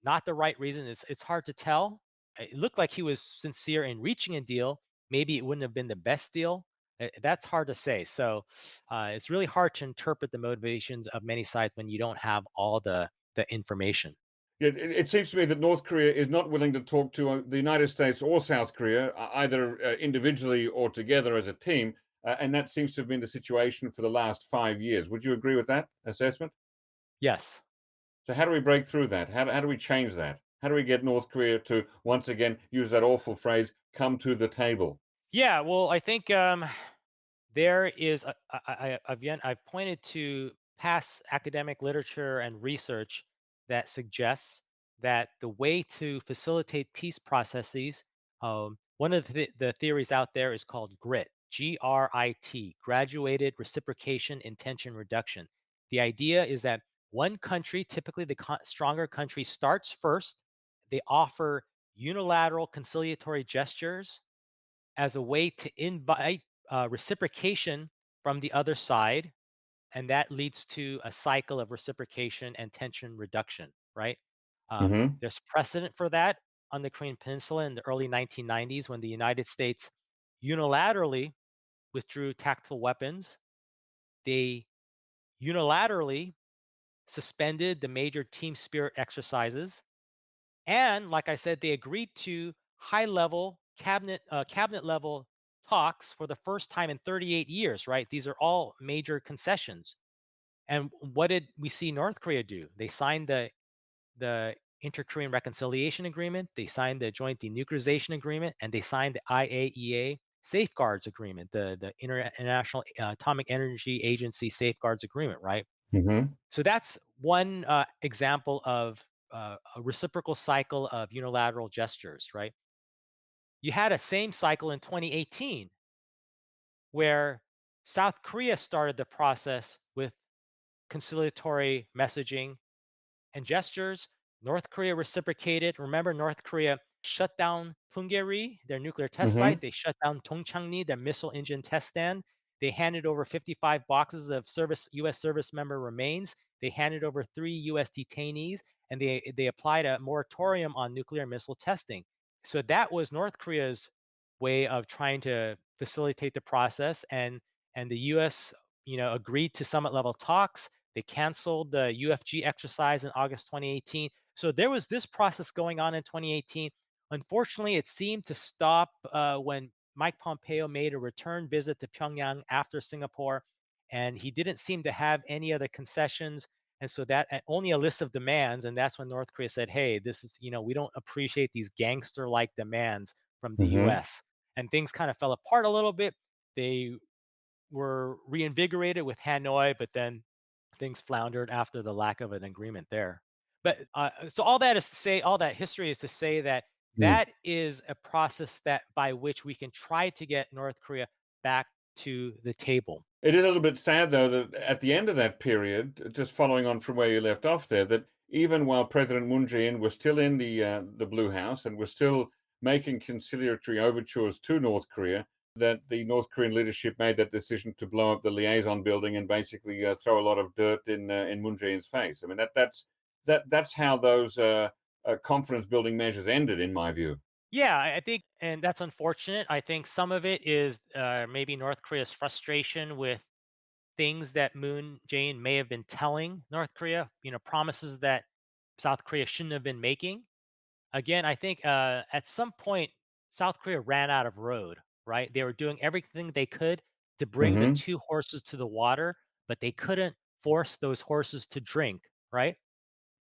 not the right reason. It's hard to tell. It looked like he was sincere in reaching a deal. Maybe it wouldn't have been the best deal. That's hard to say. So it's really hard to interpret the motivations of many sides when you don't have all the information. It seems to me that North Korea is not willing to talk to the United States or South Korea, either individually or together as a team. And that seems to have been the situation for the last 5 years. Would you agree with that assessment? Yes. So, how do we break through that? How do we change that? How do we get North Korea to once again use that awful phrase, come to the table? Yeah. Well, I think there is, again, I've pointed to past academic literature and research that suggests that the way to facilitate peace processes, one of the theories out there is called GRIT, GRIT, Graduated Reciprocation Intention Reduction. The idea is that one country, typically the stronger country, starts first. They offer unilateral conciliatory gestures as a way to invite reciprocation from the other side, and that leads to a cycle of reciprocation and tension reduction, right? Hmm. There's precedent for that on the Korean Peninsula in the early 1990s when the United States unilaterally withdrew tactical weapons. They unilaterally suspended the major team spirit exercises. And like I said, they agreed to high level cabinet level talks for the first time in 38 years, right? These are all major concessions. And what did we see North Korea do? They signed the Inter-Korean Reconciliation Agreement, they signed the Joint Denuclearization Agreement, and they signed the IAEA Safeguards Agreement, the International Atomic Energy Agency Safeguards Agreement, right? Hmm. So that's one example of a reciprocal cycle of unilateral gestures, right? You had a same cycle in 2018 where South Korea started the process with conciliatory messaging and gestures. North Korea reciprocated. Remember, North Korea shut down Punggye-ri, their nuclear test Hmm. site. They shut down Dongchangni, their missile engine test stand. They handed over 55 boxes of U.S. service member remains. They handed over 3 U.S. detainees, and they applied a moratorium on nuclear missile testing. So that was North Korea's way of trying to facilitate the process, and the U.S. agreed to summit level talks. They canceled the UFG exercise in August 2018. So there was this process going on in 2018. Unfortunately, it seemed to stop when Mike Pompeo made a return visit to Pyongyang after Singapore, and he didn't seem to have any other concessions. And so that only a list of demands, and that's when North Korea said, "Hey, this is we don't appreciate these gangster-like demands from the Hmm. U.S." And things kind of fell apart a little bit. They were reinvigorated with Hanoi, but then things floundered after the lack of an agreement there. But so all that is to say, all that history is to say that that is a process that by which we can try to get North Korea back to the table. It is a little bit sad, though, that at the end of that period, just following on from where you left off there, that even while President Moon Jae-in was still in the Blue House and was still making conciliatory overtures to North Korea, that the North Korean leadership made that decision to blow up the liaison building and basically throw a lot of dirt in Moon Jae-in's face. I mean, that's how those confidence building measures ended, in my view. Yeah, I think, and that's unfortunate. I think some of it is maybe North Korea's frustration with things that Moon Jae-in may have been telling North Korea, promises that South Korea shouldn't have been making. Again, I think at some point South Korea ran out of road, right? They were doing everything they could to bring the Hmm. two horses to the water, but they couldn't force those horses to drink, right?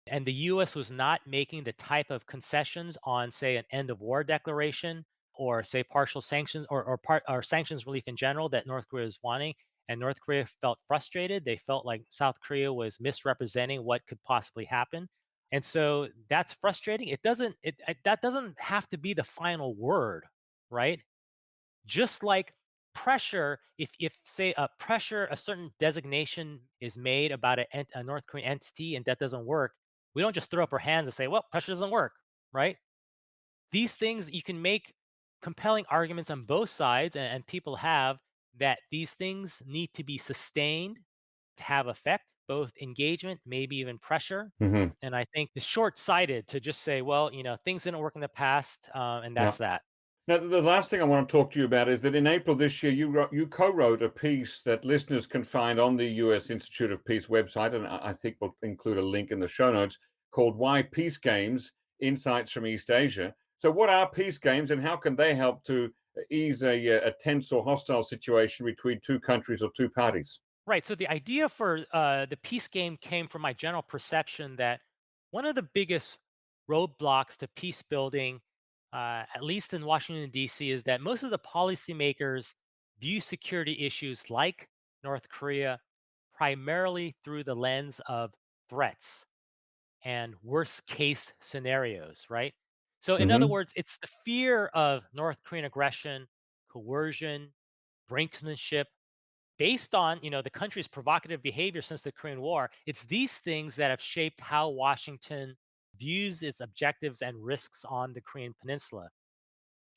And the US was not making the type of concessions on, say, an end of war declaration or, say, partial sanctions or sanctions relief in general that North Korea is wanting. And North Korea felt frustrated. They felt like South Korea was misrepresenting what could possibly happen. And so that's frustrating. That doesn't have to be the final word, right? Just like pressure, if say a certain designation is made about a North Korean entity and that doesn't work, we don't just throw up our hands and say, well, pressure doesn't work, right? These things you can make compelling arguments on both sides, and people have that these things need to be sustained to have effect, both engagement, maybe even pressure. Hmm. And I think it's short-sighted to just say, well, things didn't work in the past, and Yeah. that's that. Now, the last thing I want to talk to you about is that in April this year, you co-wrote a piece that listeners can find on the U.S. Institute of Peace website, and I think we'll include a link in the show notes, called "Why Peace Games: Insights from East Asia." So, what are peace games, and how can they help to ease a tense or hostile situation between two countries or two parties? Right. So the idea for the peace game came from my general perception that one of the biggest roadblocks to peace building, at least in Washington, D.C., is that most of the policymakers view security issues like North Korea primarily through the lens of threats and worst case scenarios, right? So, in other Hmm. words, it's the fear of North Korean aggression, coercion, brinksmanship based on the country's provocative behavior since the Korean War. It's these things that have shaped how Washington views its objectives and risks on the Korean Peninsula.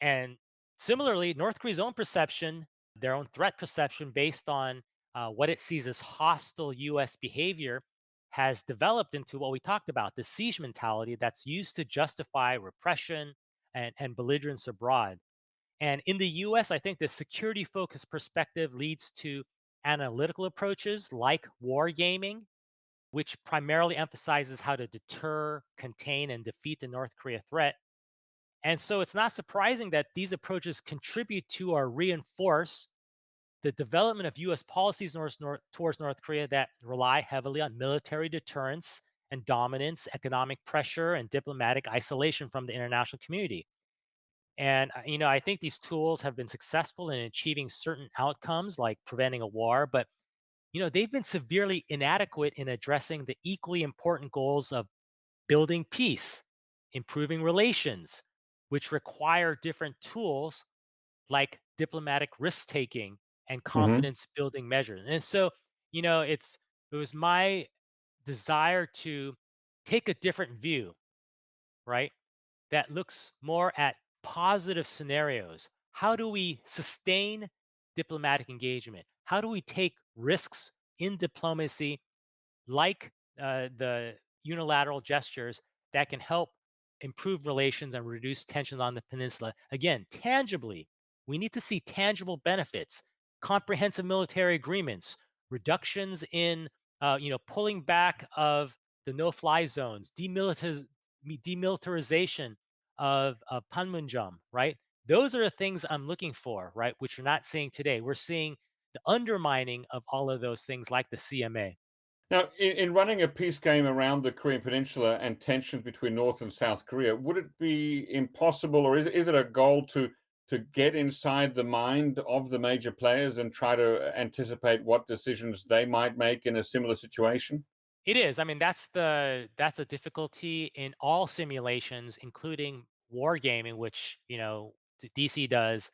And similarly, North Korea's own perception, their own threat perception based on what it sees as hostile US behavior, has developed into what we talked about, the siege mentality that's used to justify repression and belligerence abroad. And in the US, I think the security focused perspective leads to analytical approaches like wargaming, which primarily emphasizes how to deter, contain, and defeat the North Korea threat. And so it's not surprising that these approaches contribute to or reinforce the development of US policies towards North Korea that rely heavily on military deterrence and dominance, economic pressure, and diplomatic isolation from the international community. And I think these tools have been successful in achieving certain outcomes, like preventing a war, but they've been severely inadequate in addressing the equally important goals of building peace, improving relations, which require different tools like diplomatic risk taking and Hmm. confidence building measures. And so, it was my desire to take a different view, right? That looks more at positive scenarios. How do we sustain diplomatic engagement? How do we take risks in diplomacy like the unilateral gestures that can help improve relations and reduce tensions on the peninsula. Again, tangibly, we need to see tangible benefits, comprehensive military agreements, reductions in, pulling back of the no-fly zones, demilitarization of Panmunjom, right? Those are the things I'm looking for, right? Which we're not seeing today. We're seeing the undermining of all of those things like the CMA. Now, in running a peace game around the Korean Peninsula and tensions between North and South Korea, would it be impossible, or is it a goal to get inside the mind of the major players and try to anticipate what decisions they might make in a similar situation? It is. I mean, that's a difficulty in all simulations, including wargaming, which DC does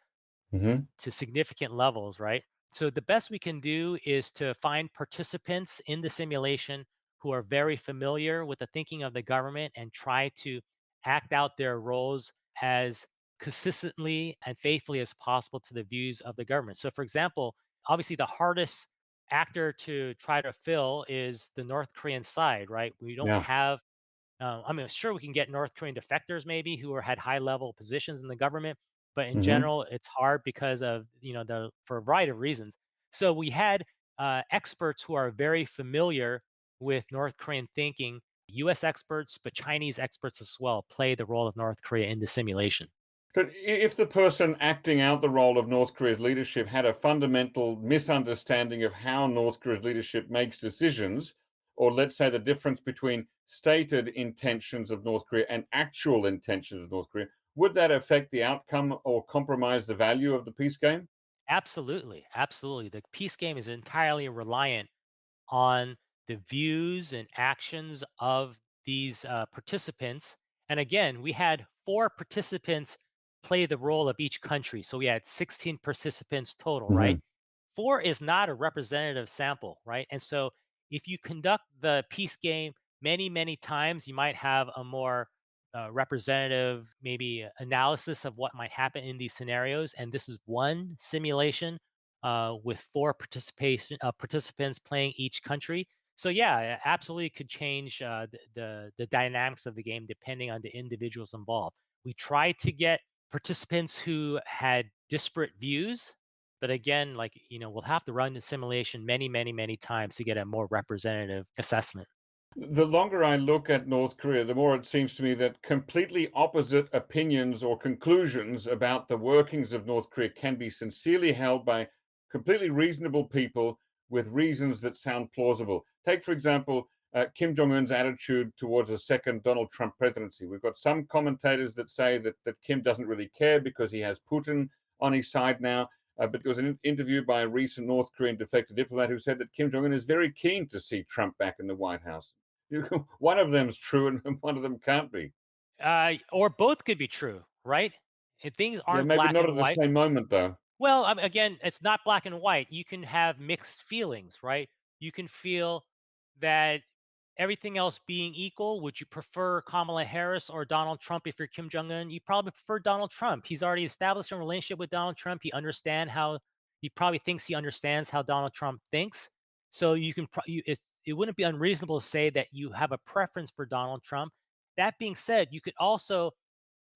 Hmm. to significant levels, right? So the best we can do is to find participants in the simulation who are very familiar with the thinking of the government and try to act out their roles as consistently and faithfully as possible to the views of the government. So, for example, obviously the hardest actor to try to fill is the North Korean side, right? We don't Yeah. have I mean, sure, we can get North Korean defectors maybe who had high level positions in the government, but in Hmm. general, it's hard because of the for a variety of reasons. So we had experts who are very familiar with North Korean thinking, U.S. experts, but Chinese experts as well, play the role of North Korea in the simulation. But if the person acting out the role of North Korea's leadership had a fundamental misunderstanding of how North Korea's leadership makes decisions, or let's say the difference between stated intentions of North Korea and actual intentions of North Korea, would that affect the outcome or compromise the value of the peace game? Absolutely, absolutely. The peace game is entirely reliant on the views and actions of these participants. And again, we had four participants play the role of each country. So we had 16 participants total, right? Hmm. Four is not a representative sample, right? And so if you conduct the peace game many, many times, you might have a more representative, maybe analysis of what might happen in these scenarios. And this is one simulation with four participants playing each country. So yeah, it absolutely could change the dynamics of the game depending on the individuals involved. We tried to get participants who had disparate views, but again, like we'll have to run the simulation many, many, many times to get a more representative assessment. The longer I look at North Korea, the more it seems to me that completely opposite opinions or conclusions about the workings of North Korea can be sincerely held by completely reasonable people with reasons that sound plausible. Take, for example, Kim Jong Un's attitude towards a second Donald Trump presidency. We've got some commentators that say that Kim doesn't really care because he has Putin on his side now. But there was an interview by a recent North Korean defected diplomat who said that Kim Jong Un is very keen to see Trump back in the White House. One of them's true and one of them can't be. Or both could be true, right? And things Yeah, aren't maybe black not and at the white. same moment, though. Well, again, it's not black and white. You can have mixed feelings, right? You can feel that everything else being equal, would you prefer Kamala Harris or Donald Trump if you're Kim Jong Un? You probably prefer Donald Trump. He's already established a relationship with Donald Trump. He probably thinks he understands how Donald Trump thinks. So you can, it wouldn't be unreasonable to say that you have a preference for Donald Trump. That being said, you could also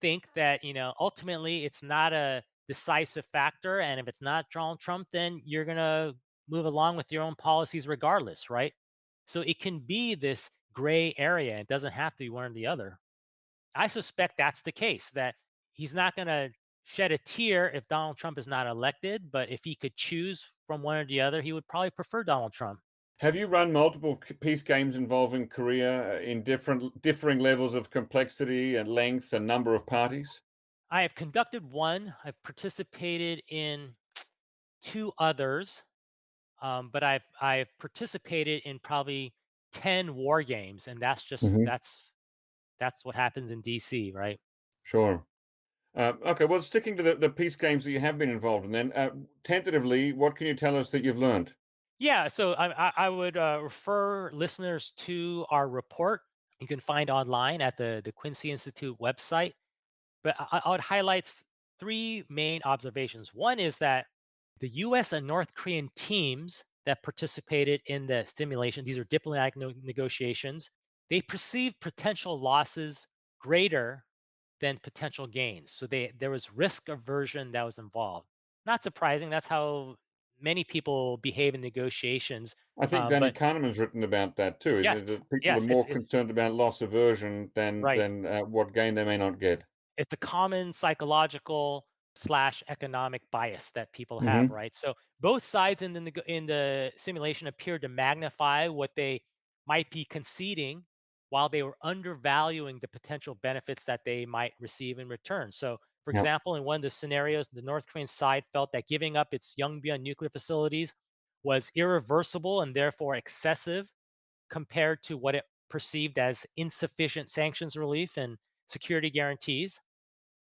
think that ultimately it's not a decisive factor, and if it's not Donald Trump, then you're gonna move along with your own policies regardless, right? So it can be this gray area. It doesn't have to be one or the other. I suspect that's the case, that he's not gonna shed a tear if Donald Trump is not elected, but if he could choose from one or the other, he would probably prefer Donald Trump. Have you run multiple peace games involving Korea in differing levels of complexity and length and number of parties? I have conducted one. I've participated in two others, but I've participated in probably 10 war games, and Hmm. that's what happens in DC, right? Sure. Okay, well, sticking to the peace games that you have been involved in, then, tentatively, what can you tell us that you've learned? Yeah, so I would refer listeners to our report. You can find online at the Quincy Institute website. But I would highlight three main observations. One is that the U.S. and North Korean teams that participated in the stimulation, these are diplomatic negotiations, they perceived potential losses greater than potential gains. So there was risk aversion that was involved. Not surprising. That's how many people behave in negotiations. I think Danny But Kahneman's written about that too. yes, That people are yes, more concerned about loss aversion than right. what gain they may not get. It's a common psychological slash economic bias that people have, Hmm. right? So both sides in in the simulation appeared to magnify what they might be conceding while they were undervaluing the potential benefits that they might receive in return. So, for Yeah. example, in one of the scenarios, the North Korean side felt that giving up its Yongbyon nuclear facilities was irreversible and therefore excessive compared to what it perceived as insufficient sanctions relief and security guarantees.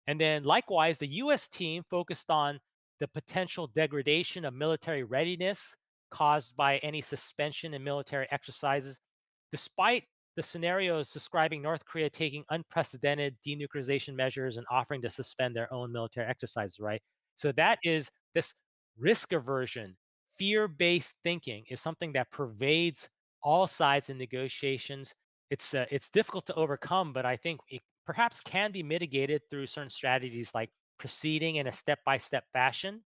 And then likewise, the US team focused on the potential degradation of military readiness caused by any suspension in military exercises, despite the scenarios describing North Korea taking unprecedented denuclearization measures and offering to suspend their own military exercises, right? So that is this risk aversion, fear-based thinking is something that pervades all sides in negotiations. It's difficult to overcome, but I think it perhaps can be mitigated through certain strategies like proceeding in a step-by-step fashion,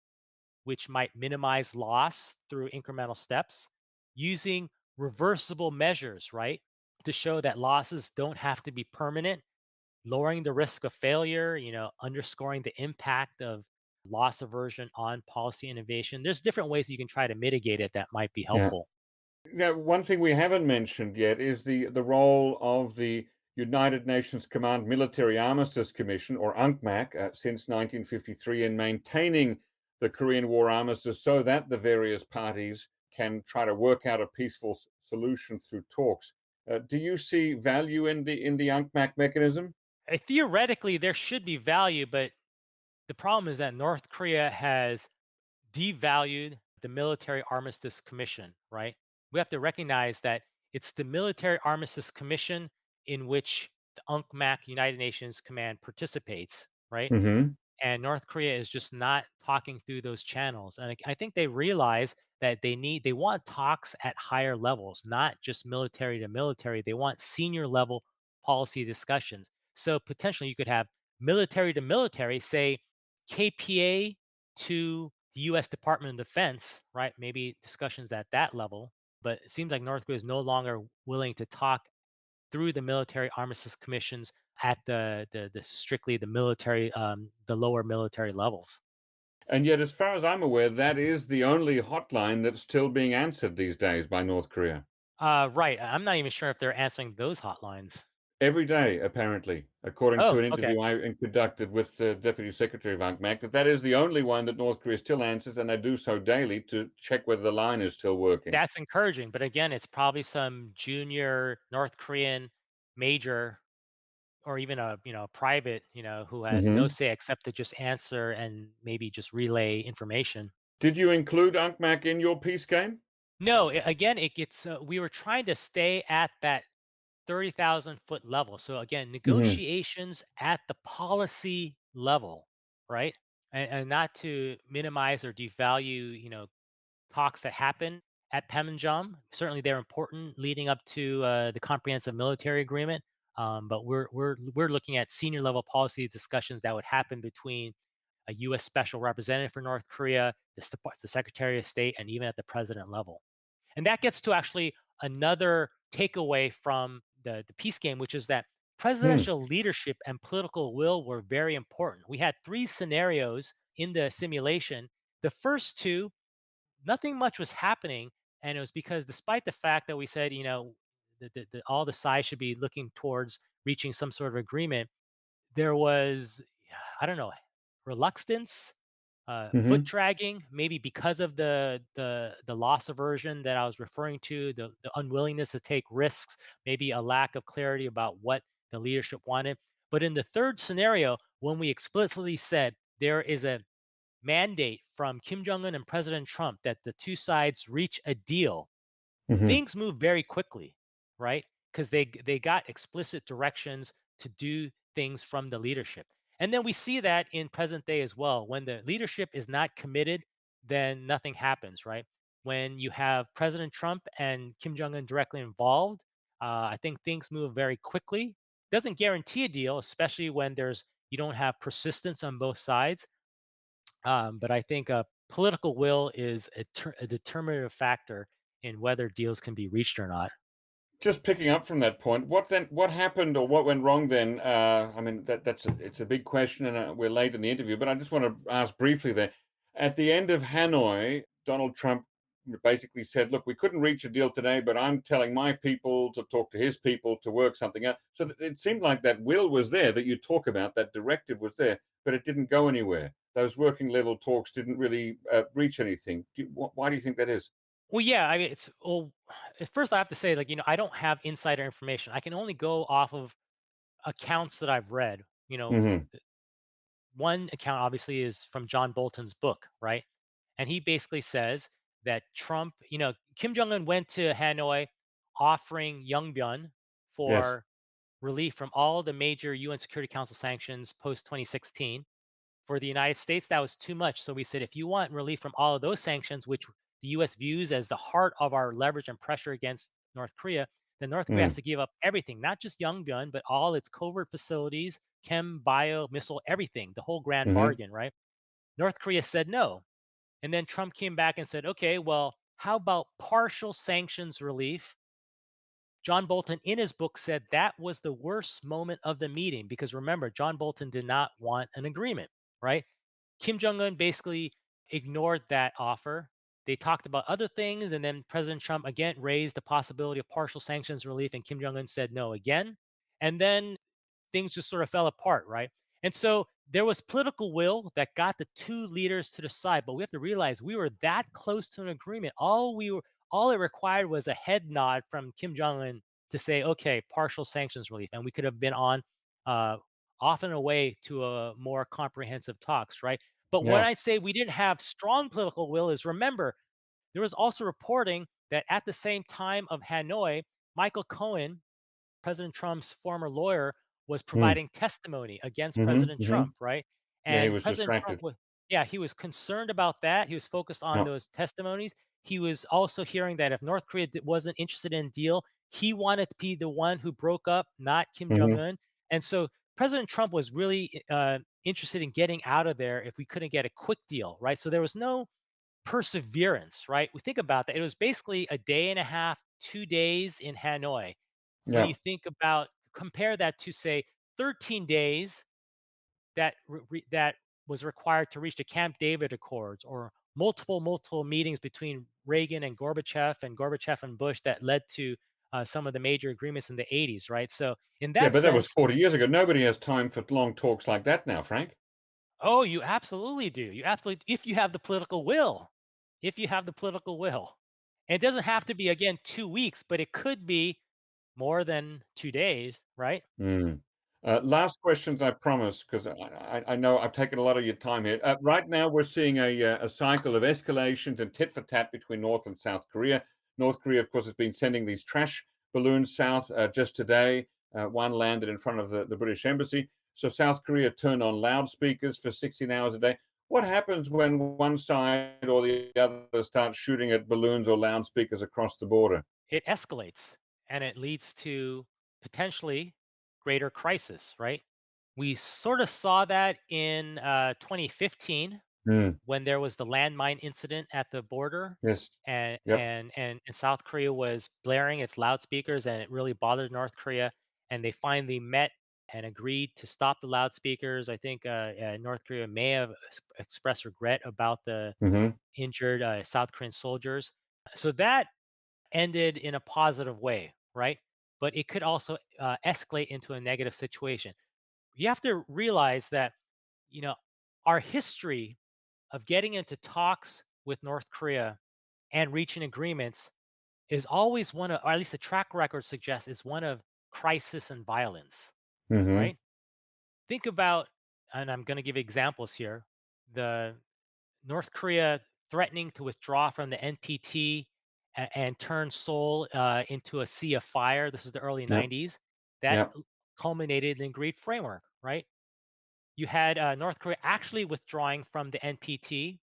which might minimize loss through incremental steps, using reversible measures, right, to show that losses don't have to be permanent, lowering the risk of failure, underscoring the impact of loss aversion on policy innovation. There's different ways you can try to mitigate it that might be Yeah. helpful. Now, one thing we haven't mentioned yet is the role of the United Nations Command Military Armistice Commission, or UNCMAC, since 1953 in maintaining the Korean War armistice so that the various parties can try to work out a peaceful solution through talks. Do you see value in the UNCMAC mechanism? Theoretically, there should be value, but the problem is that North Korea has devalued the Military Armistice Commission, right? We have to recognize that it's the Military Armistice Commission in which the UNCMAC, United Nations Command, participates, right? Hmm. And North Korea is just not talking through those channels. And I think they realize that they want talks at higher levels, not just military to military. They want senior level policy discussions. So potentially you could have military to military, say KPA to the US Department of Defense, right? Maybe discussions at that level. But it seems like North Korea is no longer willing to talk through the military armistice commissions at the strictly the military the lower military levels. And yet, as far as I'm aware, that is the only hotline that's still being answered these days by North Korea. Right. I'm not even sure if they're answering those hotlines. Every day, apparently, according to Oh, an okay. interview I conducted with the Deputy Secretary of UNCMAC, that is the only one that North Korea still answers, and they do so daily to check whether the line is still working. That's encouraging, but again, it's probably some junior North Korean major or even a private who has no Hmm. say except to just answer and maybe just relay information. Did you include UNCMAC in your peace game? No, again, it gets. We were trying to stay at that 30,000-foot level. So again, Hmm. negotiations at the policy level, right? And not to minimize or devalue, talks that happen at Panmunjom. Certainly, they're important leading up to the comprehensive military agreement. But we're looking at senior level policy discussions that would happen between a U.S. Special Representative for North Korea, the Secretary of State, and even at the president level. And that gets to actually another takeaway from the peace game, which is that Hmm. presidential leadership and political will were very important. We had three scenarios in the simulation. The first two, nothing much was happening. And it was because, despite the fact that we said, all the sides should be looking towards reaching some sort of agreement, there was I don't know, reluctance, foot Hmm. dragging, maybe because of the loss aversion that I was referring to, the unwillingness to take risks, maybe a lack of clarity about what the leadership wanted. But in the third scenario, when we explicitly said there is a mandate from Kim Jong Un and President Trump that the two sides reach a deal, Hmm. things move very quickly, right? Because they got explicit directions to do things from the leadership. And then we see that in present day as well. When the leadership is not committed, then nothing happens, right? When you have President Trump and Kim Jong Un directly involved, I think things move very quickly. Doesn't guarantee a deal, especially when there's you don't have persistence on both sides. But I think political will is a determinative factor in whether deals can be reached or not. Just picking up from that point, what then? What happened, or what went wrong then? I mean, it's a big question, and we're late in the interview. But I just want to ask briefly there. At the end of Hanoi, Donald Trump basically said, "Look, we couldn't reach a deal today, but I'm telling my people to talk to his people to work something out." So it seemed like that will was there that you talk about, that directive was there, but it didn't go anywhere. Those working level talks didn't really reach anything. Why do you think that is? Well, yeah, I mean, it's well. At first, I have to say, like, I don't have insider information. I can only go off of accounts that I've read. Hmm. One account obviously is from John Bolton's book, right? And he basically says that Trump, Kim Jong Un went to Hanoi offering Yongbyon Yes. for relief from all the major UN Security Council sanctions post 2016. For the United States, that was too much. So we said, if you want relief from all of those sanctions, which the US views as the heart of our leverage and pressure against North Korea, then North Korea has Mm. to give up everything, not just Yongbyon, but all its covert facilities, chem, bio, missile, everything, the whole grand Hmm. bargain, right? North Korea said no. And then Trump came back and said, okay, well, how about partial sanctions relief? John Bolton, in his book, said that was the worst moment of the meeting because remember, John Bolton did not want an agreement, right? Kim Jong Un basically ignored that offer. They talked about other things, and then President Trump again raised the possibility of partial sanctions relief, and Kim Jong Un said no again. And then things just sort of fell apart, right? And so there was political will that got the two leaders to the side, but we have to realize we were that close to an agreement. All it required was a head nod from Kim Jong Un to say, okay, partial sanctions relief, and we could have been on uh, off and away to a more comprehensive talks, right? But when Yeah. I say we didn't have strong political will, is remember there was also reporting that at the same time of Hanoi, Michael Cohen, President Trump's former lawyer, was Mm. providing testimony against Hmm. President Hmm. Trump, right? Yeah, he And was President Trump distracted. was, yeah, he was concerned about that. He was focused on Yeah. those testimonies. He was also hearing that if North Korea wasn't interested in a deal, he wanted to be the one who broke up, not Kim Jong Hmm. Un. And so President Trump was really interested in getting out of there if we couldn't get a quick deal, right? So there was no perseverance, right? We think about that. It was basically a day and a half, 2 days in Hanoi. When Yeah. you think about compare that to say 13 days that was required to reach the Camp David Accords, or multiple meetings between Reagan and Gorbachev and Bush that led to some of the major agreements in the 80s, right? So in Yeah, that but that was sense, 40 years ago. Nobody has time for long talks like that now, Frank. oh, you absolutely do. You absolutely, if you have the political will, if you have the political will. And it doesn't have to be again 2 weeks, but it could be more than 2 days, right? Mm. Last questions, I promise, because I know I've taken a lot of your time here. Right now, we're seeing a cycle of escalations and tit for tat between North and South Korea. North Korea, of course, has been sending these trash balloons south just today. One landed in front of the British Embassy. So South Korea turned on loudspeakers for 16 hours a day. What happens when one side or the other starts shooting at balloons or loudspeakers across the border? It escalates and it leads to potentially greater crisis, right? We sort of saw that in 2015 Mm. when there was the landmine incident at the border, Yes. and Yep. South Korea was blaring its loudspeakers, and it really bothered North Korea, and they finally met and agreed to stop the loudspeakers. I think North Korea may have expressed regret about the Hmm. injured South Korean soldiers. So that ended in a positive way, right? But it could also escalate into a negative situation. You have to realize that you know, our history of getting into talks with North Korea and reaching agreements is always one of, or at least the track record suggests, is one of crisis and violence, Hmm. right? Think about, and I'm going to give examples here, the North Korea threatening to withdraw from the NPT and turn Seoul into a sea of fire. This is the early Yep. 90s. That Yep. culminated in Great Framework, right? You had North Korea actually withdrawing from the NPT,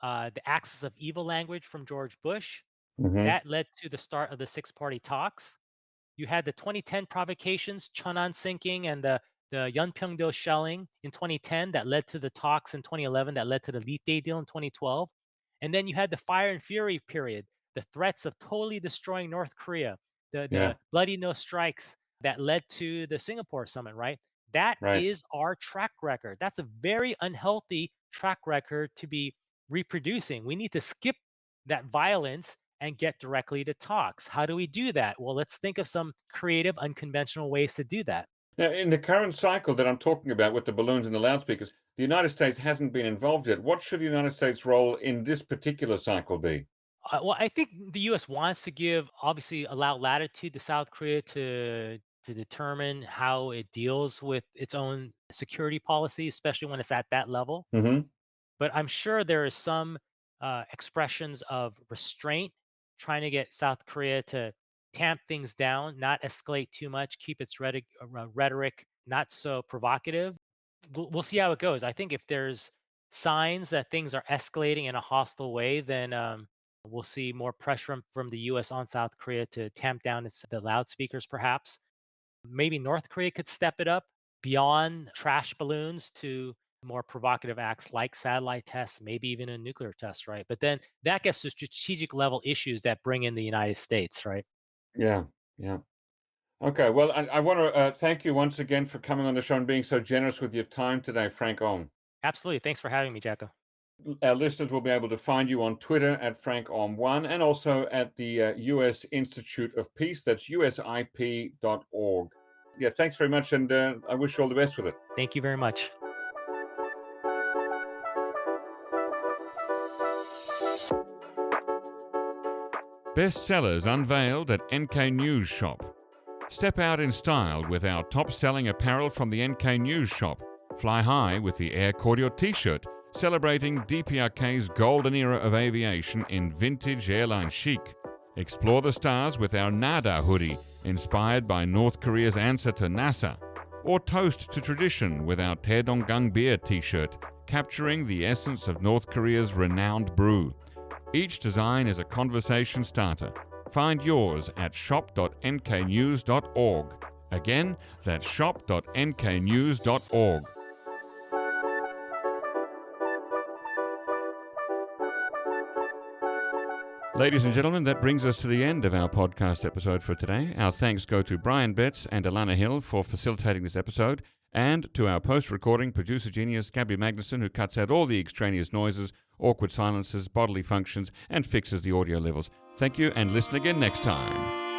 the Axis of Evil language from George Bush. Hmm. That led to the start of the six-party talks. You had the 2010 provocations, Cheonan sinking and the Yeonpyeongdo shelling in 2010 that led to the talks in 2011 that led to the Lite deal in 2012. And then you had the fire and fury period, the threats of totally destroying North Korea, Yeah. the bloody no strikes that led to the Singapore summit, right? That Right. is our track record. That's a very unhealthy track record to be reproducing. We need to skip that violence and get directly to talks. How do we do that? Well, let's think of some creative, unconventional ways to do that. Now, in the current cycle that I'm talking about with the balloons and the loudspeakers, the United States hasn't been involved yet. What should the United States' role in this particular cycle be? Well, I think the U.S. wants to give, obviously, allow latitude to South Korea to determine how it deals with its own security policy, especially when it's at that level. Hmm. But I'm sure there is some expressions of restraint, trying to get South Korea to tamp things down, not escalate too much, keep its rhetoric not so provocative. We'll see how it goes. I think if there's signs that things are escalating in a hostile way, then we'll see more pressure from the U.S. on South Korea to tamp down the loudspeakers, perhaps. Maybe North Korea could step it up beyond trash balloons to more provocative acts like satellite tests, maybe even a nuclear test, right? But then that gets to strategic level issues that bring in the United States, right? Yeah. Yeah. Okay. Well, I want to thank you once again for coming on the show and being so generous with your time today, Frank Ong. Absolutely. Thanks for having me, Jacko. Our listeners will be able to find you on Twitter at FrankOn1 and also at the US Institute of Peace. That's usip.org. Yeah, thanks very much, and I wish you all the best with it. Thank you very much. Bestsellers unveiled at NK News Shop. Step out in style with our top-selling apparel from the NK News Shop. Fly high with the Air Cordial T-shirt, celebrating DPRK's golden era of aviation in vintage airline chic. Explore the stars with our Nada hoodie, inspired by North Korea's answer to NASA. Or toast to tradition with our Taedonggang beer T-shirt, capturing the essence of North Korea's renowned brew. Each design is a conversation starter. Find yours at shop.nknews.org. Again, that's shop.nknews.org. Ladies and gentlemen, that brings us to the end of our podcast episode for today. Our thanks go to Brian Betts and Alana Hill for facilitating this episode, and to our post-recording producer genius Gabby Magnuson, who cuts out all the extraneous noises, awkward silences, bodily functions, and fixes the audio levels. Thank you, and listen again next time.